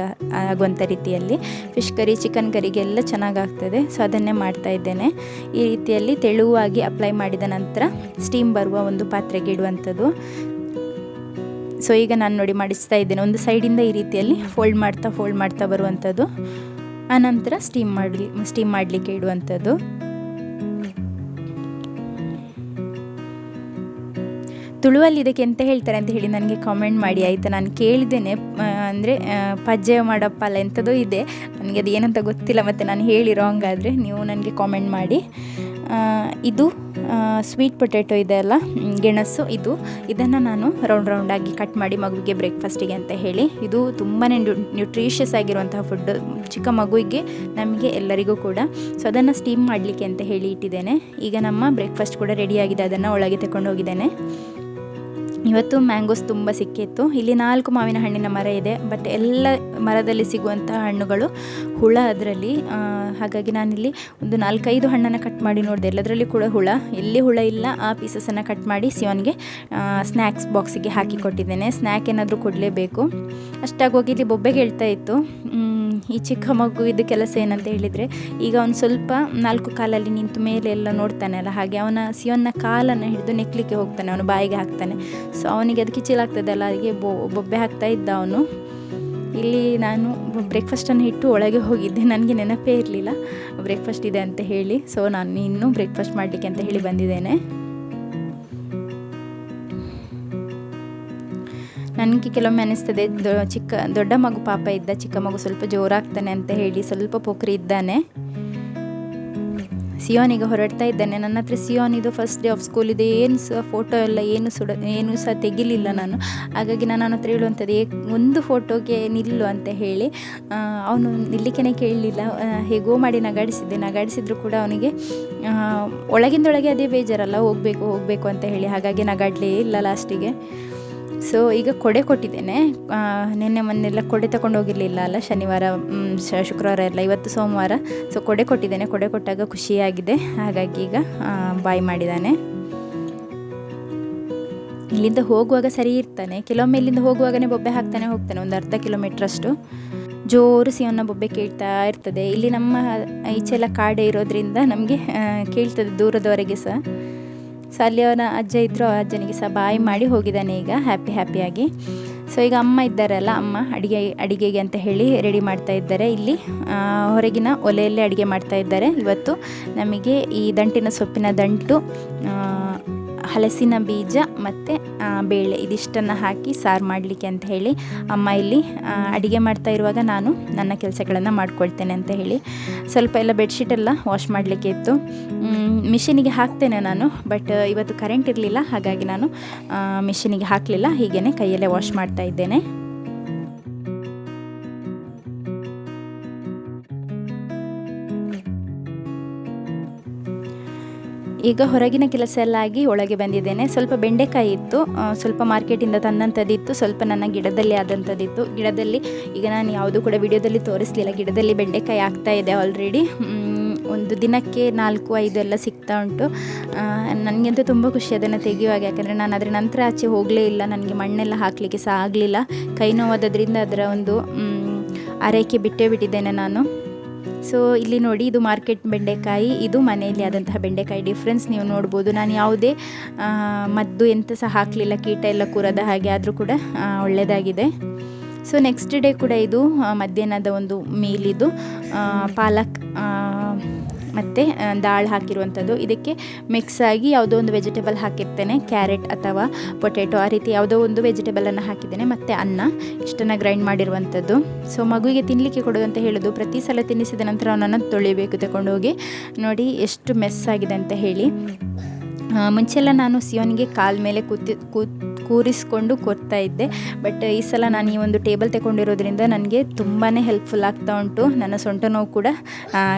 ಆಗುವಂಥ ರೀತಿಯಲ್ಲಿ. ಫಿಶ್ ಕರಿ, ಚಿಕನ್ ಕರಿಗೆಲ್ಲ ಚೆನ್ನಾಗಾಗ್ತದೆ, ಸೊ ಅದನ್ನೇ ಮಾಡ್ತಾ ಇದ್ದೇನೆ. ಈ ರೀತಿಯಲ್ಲಿ ತೆಳುವಾಗಿ ಅಪ್ಲೈ ಮಾಡಿದ ನಂತರ ಸ್ಟೀಮ್ ಬರುವ ಒಂದು ಪಾತ್ರೆಗೆ ಇಡುವಂಥದ್ದು. ಸೊ ಈಗ ನಾನು ನೋಡಿ ಮಾಡಿಸ್ತಾ ಇದ್ದೇನೆ. ಒಂದು ಸೈಡಿಂದ ಈ ರೀತಿಯಲ್ಲಿ ಫೋಲ್ಡ್ ಮಾಡ್ತಾ ಬರುವಂಥದ್ದು. ಆನಂತರ ಸ್ಟೀಮ್ ಮಾಡಲಿಕ್ಕೆ ಇಡುವಂಥದ್ದು. ತುಳುವಲ್ಲಿ ಇದಕ್ಕೆ ಎಂತ ಹೇಳ್ತಾರೆ ಅಂತ ಹೇಳಿ ನನಗೆ ಕಾಮೆಂಟ್ ಮಾಡಿ ಆಯಿತಾ. ನಾನು ಕೇಳಿದ್ದೇನೆ, ಅಂದರೆ ಪಜ್ಜೆ ಮಾಡಪ್ಪ ಅಲ್ಲ ಎಂಥದೋ ಇದೆ, ನನಗೆ ಅದು ಏನಂತ ಗೊತ್ತಿಲ್ಲ, ಮತ್ತು ನಾನು ಹೇಳಿ ರಾಂಗ್ ಆದರೆ ನೀವು ನನಗೆ ಕಾಮೆಂಟ್ ಮಾಡಿ. ಇದು ಸ್ವೀಟ್ ಪೊಟ್ಯಾಟೊ ಇದೆ ಅಲ್ಲ, ಗೆಣಸು, ಇದನ್ನು ನಾನು ರೌಂಡಾಗಿ ಕಟ್ ಮಾಡಿ ಮಗುವಿಗೆ ಬ್ರೇಕ್ಫಾಸ್ಟಿಗೆ ಅಂತ ಹೇಳಿ. ಇದು ತುಂಬಾ ನ್ಯೂಟ್ರಿಷಿಯಸ್ ಆಗಿರುವಂತಹ ಫುಡ್ಡು, ಚಿಕ್ಕ ಮಗುವಿಗೆ, ನಮಗೆ ಎಲ್ಲರಿಗೂ ಕೂಡ. ಸೊ ಅದನ್ನು ಸ್ಟೀಮ್ ಮಾಡಲಿಕ್ಕೆ ಅಂತ ಹೇಳಿ ಇಟ್ಟಿದ್ದೇನೆ. ಈಗ ನಮ್ಮ ಬ್ರೇಕ್ಫಾಸ್ಟ್ ಕೂಡ ರೆಡಿಯಾಗಿದೆ, ಅದನ್ನು ಒಳಗೆ ತಗೊಂಡು ಹೋಗಿದ್ದೇನೆ. ಇವತ್ತು ಮ್ಯಾಂಗೋಸ್ ತುಂಬ ಸಿಕ್ಕಿತ್ತು. ಇಲ್ಲಿ 4 ಮಾವಿನ ಹಣ್ಣಿನ ಮರ ಇದೆ, ಬಟ್ ಎಲ್ಲ ಮರದಲ್ಲಿ ಸಿಗುವಂಥ ಹಣ್ಣುಗಳು ಹುಳ ಅದರಲ್ಲಿ. ಹಾಗಾಗಿ ನಾನಿಲ್ಲಿ ಒಂದು 4-5 ಹಣ್ಣನ್ನು ಕಟ್ ಮಾಡಿ ನೋಡಿದೆ, ಎಲ್ಲದರಲ್ಲಿ ಕೂಡ ಹುಳ. ಎಲ್ಲಿ ಹುಳ ಇಲ್ಲ ಆ ಪೀಸಸನ್ನು ಕಟ್ ಮಾಡಿ ಸಿಯೋನ್ಗೆ ಸ್ನ್ಯಾಕ್ಸ್ ಬಾಕ್ಸಿಗೆ ಹಾಕಿ ಕೊಟ್ಟಿದ್ದೇನೆ. ಸ್ನ್ಯಾಕ್ ಏನಾದರೂ ಕೊಡಲೇಬೇಕು. ಅಷ್ಟಾಗೋಗಿ ಇಲ್ಲಿ ಬೊಬ್ಬೆ ಹೇಳ್ತಾ ಇತ್ತು. ಈ ಚಿಕ್ಕ ಮಗು ಇದು ಕೆಲಸ ಏನಂತ ಹೇಳಿದರೆ, ಈಗ ಅವನು ಸ್ವಲ್ಪ 4 ಕಾಲಲ್ಲಿ ನಿಂತು ಮೇಲೆ ಎಲ್ಲ ನೋಡ್ತಾನೆ ಅಲ್ಲ, ಹಾಗೆ ಅವನ ಸಿಯೋನ್ನ ಕಾಲನ್ನು ಹಿಡಿದು ನೆಕ್ಲಿಕ್ಕೆ ಹೋಗ್ತಾನೆ, ಅವನು ಬಾಯಿಗೆ ಹಾಕ್ತಾನೆ. ಸೊ ಅವನಿಗೆ ಅದು ಕಿಚಿಲಾಗ್ತದೆ ಅಲ್ಲ, ಅದಕ್ಕೆ ಬೊಬ್ಬೆ ಹಾಕ್ತಾ ಇದ್ದ ಅವನು. ಇಲ್ಲಿ ನಾನು ಬ್ರೇಕ್ಫಾಸ್ಟನ್ನು ಇಟ್ಟು ಒಳಗೆ ಹೋಗಿದ್ದೆ, ನನಗೆ ನೆನಪೇ ಇರಲಿಲ್ಲ ಬ್ರೇಕ್ಫಾಸ್ಟ್ ಇದೆ ಅಂತ ಹೇಳಿ. ಸೊ ನಾನು ಇನ್ನೂ ಬ್ರೇಕ್ಫಾಸ್ಟ್ ಮಾಡಲಿಕ್ಕೆ ಅಂತ ಹೇಳಿ ಬಂದಿದ್ದೇನೆ. ನನಗೆ ಕೆಲವೊಮ್ಮೆ ಅನಿಸ್ತದೆ, ದೊಡ್ಡ ಮಗು ಪಾಪ ಇದ್ದ, ಚಿಕ್ಕ ಮಗು ಸ್ವಲ್ಪ ಜೋರಾಗ್ತಾನೆ ಅಂತ ಹೇಳಿ ಸ್ವಲ್ಪ ಪೋಖ್ರಿ ಇದ್ದಾನೆ. ಸಿಯೋನಿಗೆ ಹೊರಡ್ತಾ ಇದ್ದಾನೆ. ನನ್ನ ಹತ್ರ ಸಿಯೋನಿದು ಫಸ್ಟ್ ಡೇ ಆಫ್ ಸ್ಕೂಲ್ ಇದೆ, ಏನು ಸಹ ಫೋಟೋ ಎಲ್ಲ ಏನು ಸಹ ತೆಗಿಲಿಲ್ಲ ನಾನು. ಹಾಗಾಗಿ ನಾನು ಅವನ ಹತ್ರ ಹೇಳುವಂಥದ್ದು, ಒಂದು ಫೋಟೋಗೆ ನಿಲ್ಲು ಅಂತ ಹೇಳಿ. ಅವನು ನಿಲ್ಲಿಕೆನೇ ಕೇಳಲಿಲ್ಲ, ಹೇಗೋ ಮಾಡಿ ನಗಾಡಿಸಿದ್ರು ಕೂಡ ಅವನಿಗೆ ಒಳಗಿಂದೊಳಗೆ ಅದೇ ಬೇಜಾರಲ್ಲ, ಹೋಗಬೇಕು ಅಂತ ಹೇಳಿ. ಹಾಗಾಗಿ ನಗಾಡಲೇ ಇಲ್ಲ ಲಾಸ್ಟಿಗೆ. ಸೊ ಈಗ ಕೊಡೆ ಕೊಟ್ಟಿದ್ದೇನೆ. ನಿನ್ನೆ ಮೊನ್ನೆಲ್ಲ ಕೊಡೆ ತಗೊಂಡು ಹೋಗಿರಲಿಲ್ಲ ಅಲ್ಲ, ಶನಿವಾರ ಶುಕ್ರವಾರ ಎಲ್ಲ, ಇವತ್ತು ಸೋಮವಾರ. ಸೊ ಕೊಡೆ ಕೊಟ್ಟಿದ್ದೇನೆ. ಕೊಡೆ ಕೊಟ್ಟಾಗ ಖುಷಿಯಾಗಿದೆ, ಹಾಗಾಗಿ ಈಗ ಬಾಯ್ ಮಾಡಿದ್ದಾನೆ. ಇಲ್ಲಿಂದ ಹೋಗುವಾಗ ಸರಿ ಇರ್ತಾನೆ, ಕೆಲವೊಮ್ಮೆ ಇಲ್ಲಿಂದ ಹೋಗುವಾಗನೇ ಬೊಬ್ಬೆ ಹಾಕ್ತಾನೆ ಹೋಗ್ತಾನೆ, ಒಂದು ಅರ್ಧ ಕಿಲೋಮೀಟ್ರಷ್ಟು ಜೋರು ಸಿಯೋನ್ನ ಬೊಬ್ಬೆ ಕೇಳ್ತಾ ಇರ್ತದೆ. ಇಲ್ಲಿ ನಮ್ಮ ಈಚೆಲ್ಲ ಕಾಡೆ ಇರೋದ್ರಿಂದ ನಮಗೆ ಕೇಳ್ತದೆ ದೂರದವರೆಗೆ ಸಹ. ಸೊ ಅಲ್ಲಿ ಅವನ ಅಜ್ಜ ಇದ್ದರು, ಆ ಅಜ್ಜನಿಗೆ ಸಹ ಬಾಯ್ ಮಾಡಿ ಹೋಗಿದ್ದಾನೆ ಈಗ ಹ್ಯಾಪಿಯಾಗಿ. ಸೊ ಈಗ ಅಮ್ಮ ಇದ್ದಾರಲ್ಲ, ಅಮ್ಮ ಅಡಿಗೆಗೆ ಅಂತ ಹೇಳಿ ರೆಡಿ ಮಾಡ್ತಾ ಇದ್ದಾರೆ. ಇಲ್ಲಿ ಹೊರಗಿನ ಒಲೆಯಲ್ಲೇ ಅಡುಗೆ ಮಾಡ್ತಾ ಇದ್ದಾರೆ. ಇವತ್ತು ನಮಗೆ ಈ ದಂಟಿನ ಸೊಪ್ಪಿನ ದಂಟು, ಹಲಸಿನ ಬೀಜ ಮತ್ತು ಬೇಳೆ ಇದಿಷ್ಟನ್ನು ಹಾಕಿ ಸಾರು ಮಾಡಲಿಕ್ಕೆ ಅಂತ ಹೇಳಿ ಅಮ್ಮ ಇಲ್ಲಿ ಅಡುಗೆ ಮಾಡ್ತಾ ಇರುವಾಗ ನಾನು ನನ್ನ ಕೆಲಸಗಳನ್ನು ಮಾಡ್ಕೊಳ್ತೇನೆ ಅಂತ ಹೇಳಿ. ಸ್ವಲ್ಪ ಎಲ್ಲ ಬೆಡ್ಶೀಟೆಲ್ಲ ವಾಶ್ ಮಾಡಲಿಕ್ಕೆ ಇತ್ತು, ಮಿಷಿನಿಗೆ ಹಾಕ್ತೇನೆ ನಾನು. ಬಟ್ ಇವತ್ತು ಕರೆಂಟ್ ಇರಲಿಲ್ಲ, ಹಾಗಾಗಿ ನಾನು ಮಿಷಿನಿಗೆ ಹಾಕಲಿಲ್ಲ, ಹೀಗೇ ಕೈಯಲ್ಲೇ ವಾಶ್ ಮಾಡ್ತಾ ಇದ್ದೇನೆ. ಈಗ ಹೊರಗಿನ ಕೆಲಸ ಎಲ್ಲ ಆಗಿ ಒಳಗೆ ಬಂದಿದ್ದೇನೆ. ಸ್ವಲ್ಪ ಬೆಂಡೆಕಾಯಿ ಇತ್ತು, ಸ್ವಲ್ಪ ಮಾರ್ಕೆಟಿಂದ ತಂದಂಥದ್ದಿತ್ತು, ಸ್ವಲ್ಪ ನನ್ನ ಗಿಡದಲ್ಲಿ ಆದಂಥದ್ದಿತ್ತು. ಗಿಡದಲ್ಲಿ ಈಗ ನಾನು ಯಾವುದೂ ಕೂಡ ವಿಡಿಯೋದಲ್ಲಿ ತೋರಿಸಲಿಲ್ಲ, ಗಿಡದಲ್ಲಿ ಬೆಂಡೆಕಾಯಿ ಆಗ್ತಾ ಇದೆ ಆಲ್ರೆಡಿ. ಒಂದು ದಿನಕ್ಕೆ 4-5 ಎಲ್ಲ ಸಿಗ್ತಾ ಉಂಟು. ನನಗಂತೂ ತುಂಬ ಖುಷಿ ಅದನ್ನು ತೆಗೆಯುವಾಗ, ಯಾಕಂದರೆ ನಾನು ಅದರ ನಂತರ ಆಚೆ ಹೋಗಲೇ ಇಲ್ಲ, ನನಗೆ ಮಣ್ಣೆಲ್ಲ ಹಾಕಲಿಕ್ಕೆ ಸಹ ಆಗಲಿಲ್ಲ. ಕೈ ನೋವಾದ್ರಿಂದ ಅದರ ಒಂದು ಆರೈಕೆ ಬಿಟ್ಟಿದ್ದೇನೆ ನಾನು. ಸೊ ಇಲ್ಲಿ ನೋಡಿ, ಇದು ಮಾರ್ಕೆಟ್ ಬೆಂಡೆಕಾಯಿ, ಇದು ಮನೆಯಲ್ಲಿ ಆದಂತಹ ಬೆಂಡೆಕಾಯಿ. ಡಿಫ್ರೆನ್ಸ್ ನೀವು ನೋಡ್ಬೋದು. ನಾನು ಯಾವುದೇ ಮದ್ದು ಎಂತ ಸಹ ಹಾಕಲಿಲ್ಲ, ಕೀಟ ಎಲ್ಲ ಕೂರದ ಹಾಗೆ, ಆದರೂ ಕೂಡ ಒಳ್ಳೆಯದಾಗಿದೆ. ಸೊ ನೆಕ್ಸ್ಟ್ ಡೇ ಕೂಡ ಇದು ಮಧ್ಯಾಹ್ನದ ಒಂದು ಮೀಲ್, ಇದು ಪಾಲಕ್ ಮತ್ತು ದಾಲ್ ಹಾಕಿರುವಂಥದ್ದು. ಇದಕ್ಕೆ ಮಿಕ್ಸ್ ಆಗಿ ಯಾವುದೋ ಒಂದು ವೆಜಿಟೇಬಲ್ ಹಾಕಿರ್ತೇನೆ, ಕ್ಯಾರೆಟ್ ಅಥವಾ ಪೊಟ್ಯಾಟೊ, ಆ ರೀತಿ ಯಾವುದೋ ಒಂದು ವೆಜಿಟೇಬಲನ್ನು ಹಾಕಿದ್ದೇನೆ, ಮತ್ತು ಅನ್ನ, ಇಷ್ಟನ್ನು ಗ್ರೈಂಡ್ ಮಾಡಿರುವಂಥದ್ದು. ಸೊ ಮಗುವಿಗೆ ತಿನ್ನಲಿಕ್ಕೆ ಕೊಡೋದು ಅಂತ ಹೇಳೋದು, ಪ್ರತಿ ಸಲ ತಿನ್ನಿಸಿದ ನಂತರ ಅವನನ್ನು ತೊಳಿಬೇಕು ತಗೊಂಡೋಗಿ. ನೋಡಿ ಎಷ್ಟು ಮೆಸ್ ಆಗಿದೆ ಅಂತ ಹೇಳಿ. ಮುಂಚೆಲ್ಲ ನಾನು ಸಿಯೋನಿಗೆ ಕಾಲ ಮೇಲೆ ಕೂರಿಸ್ಕೊಂಡು ಕೊಡ್ತಾ ಇದ್ದೆ, ಬಟ್ ಈ ಸಲ ನಾನು ಈ ಒಂದು ಟೇಬಲ್ ತಗೊಂಡಿರೋದ್ರಿಂದ ನನಗೆ ತುಂಬಾ ಹೆಲ್ಪ್ಫುಲ್ ಆಗ್ತಾ ಉಂಟು. ನನ್ನ ಸೊಂಟ ನೋವು ಕೂಡ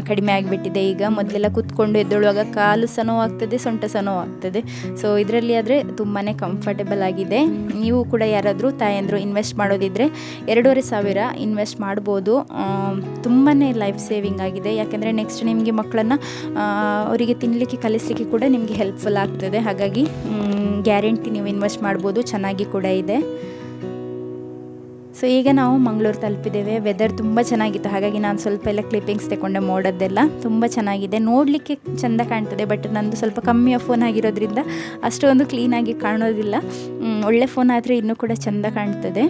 ಕಡಿಮೆ ಆಗಿಬಿಟ್ಟಿದೆ ಈಗ. ಮೊದಲೆಲ್ಲ ಕೂತ್ಕೊಂಡು ಎದ್ದೊಳುವಾಗ ಕಾಲು ಸಹ ನೋವಾಗ್ತದೆ, ಸೊಂಟ ಸಹ ನೋವಾಗ್ತದೆ. ಸೊ ಇದರಲ್ಲಿ ಆದರೆ ತುಂಬಾ ಕಂಫರ್ಟೇಬಲ್ ಆಗಿದೆ. ನೀವು ಕೂಡ ಯಾರಾದರೂ ತಾಯಂದರು ಇನ್ವೆಸ್ಟ್ ಮಾಡೋದಿದ್ದರೆ 2,500 ಇನ್ವೆಸ್ಟ್ ಮಾಡ್ಬೋದು. ತುಂಬಾ ಲೈಫ್ ಸೇವಿಂಗ್ ಆಗಿದೆ, ಯಾಕೆಂದರೆ ನೆಕ್ಸ್ಟ್ ನಿಮಗೆ ಮಕ್ಕಳನ್ನು ಅವರಿಗೆ ತಿನ್ನಲಿಕ್ಕೆ ಕಲಿಸಲಿಕ್ಕೆ ಕೂಡ ನಿಮಗೆ ಹೆಲ್ಪ್ಫುಲ್ ಆಗ್ತದೆ. ಹಾಗಾಗಿ ಗ್ಯಾರಂಟಿ ನೀವು ಇನ್ವೆಸ್ಟ್ ಮಾಡ್ಬೋದು, ಚೆನ್ನಾಗಿ ಕೂಡ ಇದೆ. ಸೊ ಈಗ ನಾವು ಮಂಗಳೂರು ತಲುಪಿದ್ದೇವೆ. ವೆದರ್ ತುಂಬ ಚೆನ್ನಾಗಿತ್ತು, ಹಾಗಾಗಿ ನಾನು ಸ್ವಲ್ಪ ಎಲ್ಲ ಕ್ಲಿಪ್ಪಿಂಗ್ಸ್ ತಗೊಂಡೆ. ಮೋಡದ್ದೆಲ್ಲ ತುಂಬ ಚೆನ್ನಾಗಿದೆ, ನೋಡಲಿಕ್ಕೆ ಚೆಂದ ಕಾಣ್ತದೆ. ಬಟ್ ನಂದು ಸ್ವಲ್ಪ ಕಮ್ಮಿಯ ಫೋನ್ ಆಗಿರೋದ್ರಿಂದ ಅಷ್ಟೊಂದು ಕ್ಲೀನಾಗಿ ಕಾಣೋದಿಲ್ಲ. ಒಳ್ಳೆ ಫೋನ್ ಆದರೆ ಇನ್ನೂ ಕೂಡ ಚೆಂದ ಕಾಣ್ತದೆ.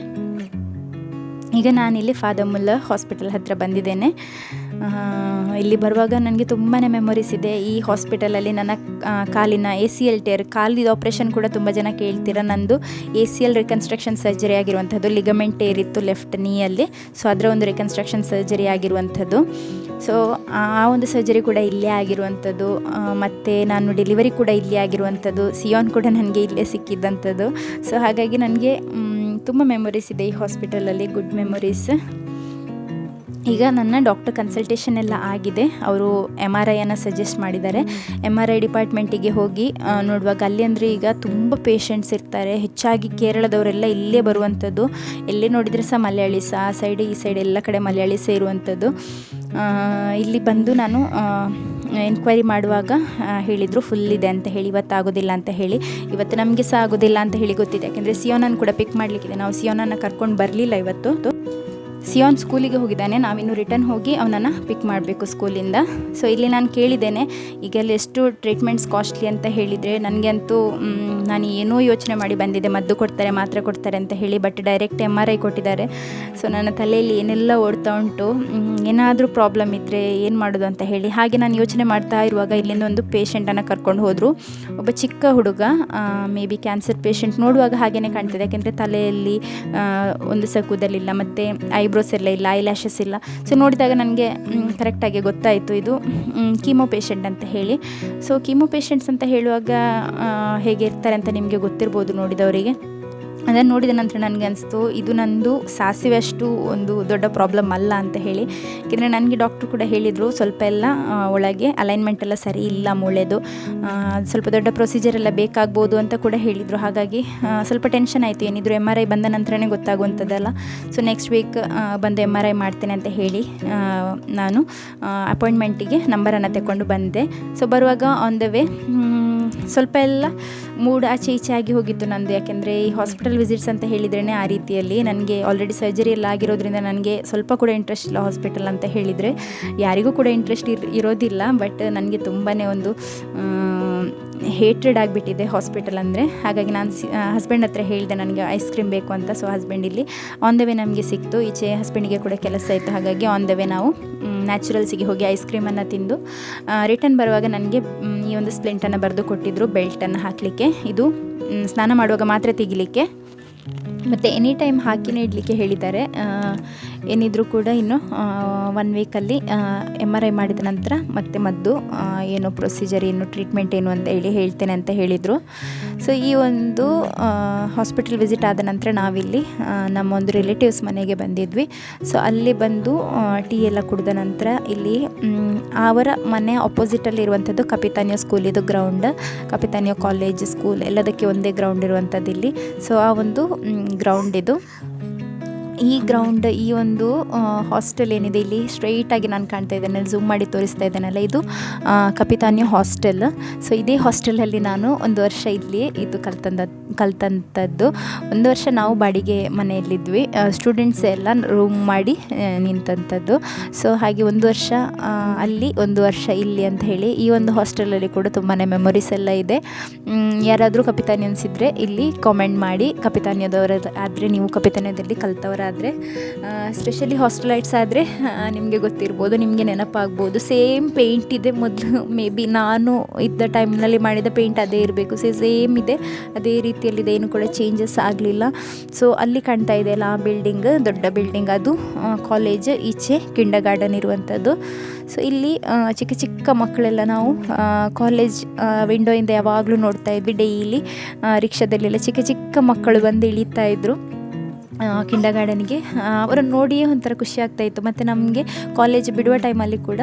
ಈಗ ನಾನಿಲ್ಲಿ ಫಾದರ್ ಮುಲ್ಲರ್ ಹಾಸ್ಪಿಟಲ್ ಹತ್ತಿರ ಬಂದಿದ್ದೇನೆ. ಇಲ್ಲಿ ಬರುವಾಗ ನನಗೆ ತುಂಬಾ ಮೆಮೊರೀಸ್ ಇದೆ. ಈ ಹಾಸ್ಪಿಟಲಲ್ಲಿ ನನ್ನ ಕಾಲಿನ ACL ಟೇರ್, ಕಾಲಿದ ಆಪ್ರೇಷನ್ ಕೂಡ ತುಂಬ ಜನ ಕೇಳ್ತೀರ. ನಂದು ACL ರಿಕನ್ಸ್ಟ್ರಕ್ಷನ್ ಸರ್ಜರಿ ಆಗಿರುವಂಥದ್ದು. ಲಿಗಮೆಂಟ್ ಟೇರ್ ಇತ್ತು ಲೆಫ್ಟ್ ನೀಯಲ್ಲಿ, ಸೊ ಅದರ ಒಂದು ರಿಕನ್ಸ್ಟ್ರಕ್ಷನ್ ಸರ್ಜರಿ ಆಗಿರುವಂಥದ್ದು. ಸೊ ಆ ಒಂದು ಸರ್ಜರಿ ಕೂಡ ಇಲ್ಲೇ ಆಗಿರುವಂಥದ್ದು. ಮತ್ತು ನಾನು ಡೆಲಿವರಿ ಕೂಡ ಇಲ್ಲೇ ಆಗಿರುವಂಥದ್ದು. ಸಿಯೋನ್ ಕೂಡ ನನಗೆ ಇಲ್ಲೇ ಸಿಕ್ಕಿದ್ದಂಥದ್ದು. ಸೊ ಹಾಗಾಗಿ ನನಗೆ ತುಂಬ ಮೆಮೊರೀಸ್ ಇದೆ ಈ ಹಾಸ್ಪಿಟಲಲ್ಲಿ, ಗುಡ್ ಮೆಮೊರೀಸ್. ಈಗ ನನ್ನ ಡಾಕ್ಟರ್ ಕನ್ಸಲ್ಟೇಷನ್ ಎಲ್ಲ ಆಗಿದೆ. ಅವರು MRIಯನ್ನು ಸಜೆಸ್ಟ್ ಮಾಡಿದ್ದಾರೆ. MRI ಡಿಪಾರ್ಟ್ಮೆಂಟಿಗೆ ಹೋಗಿ ನೋಡುವಾಗ ಅಲ್ಲಿ ಅಂದರೆ ಈಗ ತುಂಬ ಪೇಷಂಟ್ಸ್ ಇರ್ತಾರೆ. ಹೆಚ್ಚಾಗಿ ಕೇರಳದವರೆಲ್ಲ ಇಲ್ಲೇ ಬರುವಂಥದ್ದು. ಎಲ್ಲೇ ನೋಡಿದರೆ ಸಹ ಮಲಯಾಳೀಸ್, ಆ ಸೈಡ್ ಈ ಸೈಡ್ ಎಲ್ಲ ಕಡೆ ಮಲಯಾಳೀಸೇ ಇರುವಂಥದ್ದು. ಇಲ್ಲಿ ಬಂದು ನಾನು ಎನ್ಕ್ವೈರಿ ಮಾಡುವಾಗ ಹೇಳಿದರು ಫುಲ್ ಇದೆ ಅಂತ ಹೇಳಿ, ಇವತ್ತಾಗೋದಿಲ್ಲ ಅಂತ ಹೇಳಿ. ಇವತ್ತು ನಮಗೆ ಸಹ ಆಗೋದಿಲ್ಲ ಅಂತ ಹೇಳಿ ಗೊತ್ತಿದೆ, ಯಾಕೆಂದರೆ ಸಿಯೋನನ್ನು ಕೂಡ ಪಿಕ್ ಮಾಡಲಿಕ್ಕಿದೆ. ನಾವು ಸಿಯೋನನ್ನು ಕರ್ಕೊಂಡು ಬರಲಿಲ್ಲ ಇವತ್ತು. ಸಿಯೋನ್ ಸ್ಕೂಲಿಗೆ ಹೋಗಿದ್ದಾನೆ, ನಾವಿನ್ನು ರಿಟರ್ನ್ ಹೋಗಿ ಅವನನ್ನು ಪಿಕ್ ಮಾಡಬೇಕು ಸ್ಕೂಲಿಂದ. ಸೊ ಇಲ್ಲಿ ನಾನು ಕೇಳಿದ್ದೇನೆ ಈಗೆಲ್ಲ ಎಷ್ಟು ಟ್ರೀಟ್ಮೆಂಟ್ಸ್ ಕಾಸ್ಟ್ಲಿ ಅಂತ ಹೇಳಿದರೆ, ನನಗೆ ಅಂತೂ ನಾನು ಏನೋ ಯೋಚನೆ ಮಾಡಿ ಬಂದಿದ್ದೆ, ಮದ್ದು ಕೊಡ್ತಾರೆ, ಮಾತ್ರೆ ಕೊಡ್ತಾರೆ ಅಂತ ಹೇಳಿ. ಬಟ್ ಡೈರೆಕ್ಟ್ MRI ಕೊಟ್ಟಿದ್ದಾರೆ. ಸೊ ನನ್ನ ತಲೆಯಲ್ಲಿ ಏನೆಲ್ಲ ಓಡ್ತಾ ಉಂಟು, ಏನಾದರೂ ಪ್ರಾಬ್ಲಮ್ ಇದ್ದರೆ ಏನು ಮಾಡೋದು ಅಂತ ಹೇಳಿ. ಹಾಗೆ ನಾನು ಯೋಚನೆ ಮಾಡ್ತಾ ಇರುವಾಗ ಇಲ್ಲಿಂದ ಒಂದು ಪೇಷಂಟನ್ನು ಕರ್ಕೊಂಡು ಹೋದರು. ಒಬ್ಬ ಚಿಕ್ಕ ಹುಡುಗ, ಮೇ ಬಿ ಕ್ಯಾನ್ಸರ್ ಪೇಷಂಟ್. ನೋಡುವಾಗ ಹಾಗೇ ಕಾಣ್ತಿದೆ, ಯಾಕೆಂದರೆ ತಲೆಯಲ್ಲಿ ಒಂದು ಕೂದಲಿಲ್ಲ, ಮತ್ತು ಐಬ್ರೋಸ್ ಎಲ್ಲ ಇಲ್ಲ, ಐಲ್ಯಾಶಸ್ ಇಲ್ಲ. ಸೊ ನೋಡಿದಾಗ ನನಗೆ ಕರೆಕ್ಟಾಗಿ ಗೊತ್ತಾಯಿತು ಇದು ಕೀಮೋ ಪೇಷಂಟ್ ಅಂತ ಹೇಳಿ. ಸೊ ಕೀಮೋ ಪೇಷಂಟ್ಸ್ ಅಂತ ಹೇಳುವಾಗ ಹೇಗೆ ಇರ್ತಾರೆ ಅಂತ ನಿಮಗೆ ಗೊತ್ತಿರ್ಬೋದು ನೋಡಿದವರಿಗೆ. ಅದನ್ನು ನೋಡಿದ ನಂತರ ನನಗೆ ಅನಿಸ್ತು ಇದು ನಂದು ಸಾಸಿವೆ ಅಷ್ಟು ಒಂದು ದೊಡ್ಡ ಪ್ರಾಬ್ಲಮ್ ಅಲ್ಲ ಅಂತ ಹೇಳಿ. ಯಾಕೆಂದರೆ ನನಗೆ ಡಾಕ್ಟ್ರು ಕೂಡ ಹೇಳಿದರು ಸ್ವಲ್ಪ ಎಲ್ಲ ಒಳಗೆ ಅಲೈನ್ಮೆಂಟ್ ಎಲ್ಲ ಸರಿ ಇಲ್ಲ ಮೂಳೆದು, ಸ್ವಲ್ಪ ದೊಡ್ಡ ಪ್ರೊಸೀಜರ್ ಎಲ್ಲ ಬೇಕಾಗ್ಬೋದು ಅಂತ ಕೂಡ ಹೇಳಿದರು. ಹಾಗಾಗಿ ಸ್ವಲ್ಪ ಟೆನ್ಷನ್ ಆಯಿತು. ಏನಿದ್ರು MRI ಬಂದ ನಂತರನೇ ಗೊತ್ತಾಗುವಂಥದ್ದಲ್ಲ. ಸೊ ನೆಕ್ಸ್ಟ್ ವೀಕ್ ಬಂದು MRI ಮಾಡ್ತೇನೆ ಅಂತ ಹೇಳಿ ನಾನು ಅಪಾಯಿಂಟ್ಮೆಂಟಿಗೆ ನಂಬರನ್ನು ತಗೊಂಡು ಬಂದೆ. ಸೊ ಬರುವಾಗ ಆನ್ ದ ವೇ ಸ್ವಲ್ಪ ಎಲ್ಲ ಮೂಡ್ ಆಚೆ ಈಚೆ ಆಗಿ ಹೋಗಿತ್ತು ನಂದು. ಯಾಕೆಂದರೆ ಈ ಹಾಸ್ಪಿಟಲ್ ವಿಸಿಟ್ಸ್ ಅಂತ ಹೇಳಿದ್ರೇ ಆ ರೀತಿಯಲ್ಲಿ ನನಗೆ ಆಲ್ರೆಡಿ ಸರ್ಜರಿ ಎಲ್ಲ ಆಗಿರೋದ್ರಿಂದ ನನಗೆ ಸ್ವಲ್ಪ ಕೂಡ ಇಂಟ್ರೆಸ್ಟ್ ಇಲ್ಲ ಹಾಸ್ಪಿಟಲ್ ಅಂತ ಹೇಳಿದರೆ. ಯಾರಿಗೂ ಕೂಡ ಇಂಟ್ರೆಸ್ಟ್ ಇರೋದಿಲ್ಲ, ಬಟ್ ನನಗೆ ತುಂಬಾ ಒಂದು ಹೇಟ್ರೆಡ್ ಆಗಿಬಿಟ್ಟಿದೆ ಹಾಸ್ಪಿಟಲ್ ಅಂದರೆ. ಹಾಗಾಗಿ ನಾನು ಹಸ್ಬೆಂಡ್ ಹತ್ರ ಹೇಳಿದೆ ನನಗೆ ಐಸ್ ಕ್ರೀಮ್ ಬೇಕು ಅಂತ. ಸೊ ಹಸ್ಬೆಂಡ್ ಇಲ್ಲಿ ಆನ್ ದ ವೇ ನಮಗೆ ಸಿಕ್ತು. ಈಚೆ ಹಸ್ಬೆಂಡಿಗೆ ಕೂಡ ಕೆಲಸ ಇತ್ತು, ಹಾಗಾಗಿ ಆನ್ ದ ವೇ ನಾವು ನ್ಯಾಚುರಲ್ಸಿಗೆ ಹೋಗಿ ಐಸ್ ಕ್ರೀಮನ್ನು ತಿಂದು ರಿಟರ್ನ್ ಬರುವಾಗ ನನಗೆ ಈ ಒಂದು ಸ್ಪ್ಲಿಂಟನ್ನು ಬರೆದು ಕೊಟ್ಟಿದ್ದರು, ಬೆಲ್ಟನ್ನು ಹಾಕಲಿಕ್ಕೆ. ಇದು ಸ್ನಾನ ಮಾಡುವಾಗ ಮಾತ್ರ ತೆಗಿಲಿಕ್ಕೆ, ಮತ್ತು ಎನಿ ಟೈಮ್ ಹಾಕಿನೇ ಇಡಲಿಕ್ಕೆ ಹೇಳಿದ್ದಾರೆ. ಏನಿದ್ರೂ ಕೂಡ ಇನ್ನು 1 ವೀಕಲ್ಲಿ MRI ಮಾಡಿದ ನಂತರ ಮತ್ತೆ ಮದ್ದು ಏನು ಪ್ರೊಸೀಜರ್ ಏನು ಟ್ರೀಟ್ಮೆಂಟ್ ಏನು ಅಂತ ಹೇಳಿ ಹೇಳ್ತೇನೆ ಅಂತ ಹೇಳಿದರು. ಸೊ ಈ ಒಂದು ಹಾಸ್ಪಿಟಲ್ ವಿಸಿಟ್ ಆದ ನಂತರ ನಾವಿಲ್ಲಿ ನಮ್ಮ ಒಂದು ರಿಲೇಟಿವ್ಸ್ ಮನೆಗೆ ಬಂದಿದ್ವಿ. ಸೊ ಅಲ್ಲಿ ಬಂದು ಟೀ ಎಲ್ಲ ಕುಡಿದ ನಂತರ ಇಲ್ಲಿ ಅವರ ಮನೆ ಅಪೋಸಿಟಲ್ಲಿ ಇರುವಂಥದ್ದು ಕಪಿತಾನಿಯೋ ಸ್ಕೂಲ್. ಇದು ಗ್ರೌಂಡ್, ಕಪಿತಾನಿಯೋ ಕಾಲೇಜ್ ಸ್ಕೂಲ್ ಎಲ್ಲದಕ್ಕೆ ಒಂದೇ ಗ್ರೌಂಡ್ ಇರುವಂಥದ್ದು ಇಲ್ಲಿ. ಸೊ ಆ ಒಂದು ಗ್ರೌಂಡ್ ಇದು. ಈ ಗ್ರೌಂಡ್, ಈ ಒಂದು ಹಾಸ್ಟೆಲ್ ಏನಿದೆ ಇಲ್ಲಿ ಸ್ಟ್ರೈಟಾಗಿ ನಾನು ಕಾಣ್ತಾ ಇದ್ದೇನೆ, ಝೂಮ್ ಮಾಡಿ ತೋರಿಸ್ತಾ ಇದ್ದೇನಲ್ಲ, ಇದು ಕಪಿತಾನಿಯೋ ಹಾಸ್ಟೆಲ್. ಸೊ ಇದೇ ಹಾಸ್ಟೆಲಲ್ಲಿ ನಾನು 1 ವರ್ಷ ಇಲ್ಲಿ ಇದು ಕಲ್ತಂಥದ್ದು. 1 ವರ್ಷ ನಾವು ಬಾಡಿಗೆ ಮನೆಯಲ್ಲಿದ್ವಿ, ಸ್ಟೂಡೆಂಟ್ಸ್ ಎಲ್ಲ ರೂಮ್ ಮಾಡಿ ನಿಂತಂಥದ್ದು. ಸೊ ಹಾಗೆ 1 ವರ್ಷ ಅಲ್ಲಿ 1 ವರ್ಷ ಇಲ್ಲಿ ಅಂತ ಹೇಳಿ ಈ ಒಂದು ಹಾಸ್ಟೆಲಲ್ಲಿ ಕೂಡ ತುಂಬಾ ಮೆಮೊರೀಸ್ ಎಲ್ಲ ಇದೆ. ಯಾರಾದರೂ ಕಪಿತಾನಿಯನ್ಸ್ ಇದ್ದರೆ ಇಲ್ಲಿ ಕಾಮೆಂಟ್ ಮಾಡಿ. ಕಪಿತಾನಿಯದವರ ಆದರೆ, ನೀವು ಕಪಿತಾನಿಯದಲ್ಲಿ ಕಲ್ತವರಾದರೆ, ಸ್ಪೆಷಲಿ ಹಾಸ್ಟೆಲೈಟ್ಸ್ ಆದರೆ ನಿಮಗೆ ಗೊತ್ತಿರ್ಬೋದು, ನಿಮಗೆ ನೆನಪಾಗ್ಬೋದು. ಸೇಮ್ ಪೇಂಟ್ ಇದೆ, ಮೊದಲು ಮೇ ಬಿ ನಾನು ಇದ್ದ ಟೈಮ್ನಲ್ಲಿ ಮಾಡಿದ ಪೇಂಟ್ ಅದೇ ಇರಬೇಕು, ಸೇಮ್ ಇದೆ, ಅದೇ ರೀತಿಯಲ್ಲಿದೆ, ಏನು ಕೂಡ ಚೇಂಜಸ್ ಆಗಲಿಲ್ಲ. ಸೊ ಅಲ್ಲಿ ಕಾಣ್ತಾ ಇದೆಯಲ್ಲ ಆ ಬಿಲ್ಡಿಂಗ್, ದೊಡ್ಡ ಬಿಲ್ಡಿಂಗ್, ಅದು ಕಾಲೇಜ್. ಈಚೆ ಕಿಂಡರ್ ಗಾರ್ಡನ್ ಇರುವಂಥದ್ದು. ಸೊ ಇಲ್ಲಿ ಚಿಕ್ಕ ಚಿಕ್ಕ ಮಕ್ಕಳೆಲ್ಲ ನಾವು ಕಾಲೇಜ್ ವಿಂಡೋಯಿಂದ ಯಾವಾಗಲೂ ನೋಡ್ತಾ ಇದ್ವಿ. ಡೈಲಿ ರಿಕ್ಷಾದಲ್ಲೆಲ್ಲ ಚಿಕ್ಕ ಚಿಕ್ಕ ಮಕ್ಕಳು ಬಂದು ಇಳಿತಾ ಇದ್ದರು ಕಿಂಡರ್ ಗಾರ್ಡನ್ಗೆ. ಅವರನ್ನು ನೋಡಿಯೇ ಒಂಥರ ಖುಷಿ ಆಗ್ತಾಯಿತ್ತು. ಮತ್ತು ನಮಗೆ ಕಾಲೇಜ್ ಬಿಡುವ ಟೈಮಲ್ಲಿ ಕೂಡ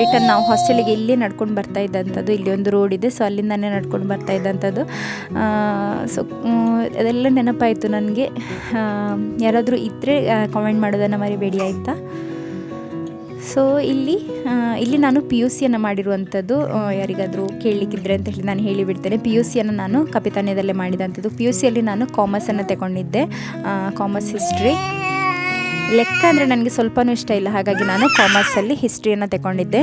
ರಿಟರ್ನ್ ನಾವು ಹಾಸ್ಟೆಲಿಗೆ ಇಲ್ಲೇ ನಡ್ಕೊಂಡು ಬರ್ತಾ ಇದ್ದಂಥದ್ದು. ಇಲ್ಲಿ ಒಂದು ರೋಡ್ ಇದೆ, ಸೊ ಅಲ್ಲಿಂದನೇ ನಡ್ಕೊಂಡು ಬರ್ತಾ ಇದ್ದಂಥದ್ದು. ಸೊ ಅದೆಲ್ಲ ನೆನಪಾಯಿತು ನನಗೆ. ಯಾರಾದರೂ ಇದ್ದರೆ ಕಾಮೆಂಟ್ ಮಾಡೋದನ್ನು ಮರಿಬೇಡಿ ಆಯಿತಾ. ಸೊ ಇಲ್ಲಿ ನಾನು PUCಯನ್ನು ಮಾಡಿರುವಂಥದ್ದು, ಯಾರಿಗಾದರೂ ಕೇಳಲಿಕ್ಕಿದ್ರೆ ಅಂತ ಹೇಳಿ ನಾನು ಹೇಳಿಬಿಡ್ತೇನೆ. PUCಯನ್ನು ನಾನು ಕಪಿತಾನಿಯದಲ್ಲೇ ಮಾಡಿದಂಥದ್ದು. PUCಯಲ್ಲಿ ನಾನು ಕಾಮರ್ಸನ್ನು ತಗೊಂಡಿದ್ದೆ, ಕಾಮರ್ಸ್ ಹಿಸ್ಟ್ರಿ. ಲೆಕ್ಕ ಅಂದರೆ ನನಗೆ ಸ್ವಲ್ಪನೂ ಇಷ್ಟ ಇಲ್ಲ, ಹಾಗಾಗಿ ನಾನು ಕಾಮರ್ಸಲ್ಲಿ ಹಿಸ್ಟ್ರಿಯನ್ನು ತಗೊಂಡಿದ್ದೆ.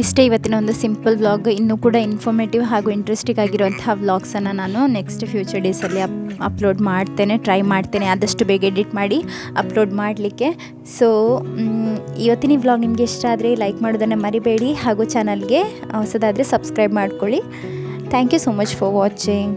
ಇಷ್ಟೇ ಇವತ್ತಿನ ಒಂದು ಸಿಂಪಲ್ ವ್ಲಾಗ್. ಇನ್ನೂ ಕೂಡ ಇನ್ಫಾರ್ಮೇಟಿವ್ ಹಾಗೂ ಇಂಟ್ರೆಸ್ಟಿಂಗ್ ಆಗಿರುವಂತಹ ವ್ಲಾಗ್ಸನ್ನು ನಾನು ನೆಕ್ಸ್ಟ್ ಫ್ಯೂಚರ್ ಡೇಸಲ್ಲಿ ಅಪ್ಲೋಡ್ ಮಾಡ್ತೇನೆ, ಟ್ರೈ ಮಾಡ್ತೇನೆ ಆದಷ್ಟು ಬೇಗ ಎಡಿಟ್ ಮಾಡಿ ಅಪ್ಲೋಡ್ ಮಾಡಲಿಕ್ಕೆ. ಸೊ ಇವತ್ತಿನ ವ್ಲಾಗ್ ನಿಮಗೆ ಇಷ್ಟ ಆದರೆ ಲೈಕ್ ಮಾಡೋದನ್ನು ಮರಿಬೇಡಿ, ಹಾಗೂ ಚಾನಲ್ಗೆ ಹೊಸದಾದರೆ ಸಬ್ಸ್ಕ್ರೈಬ್ ಮಾಡ್ಕೊಳ್ಳಿ. Thank you so much for watching.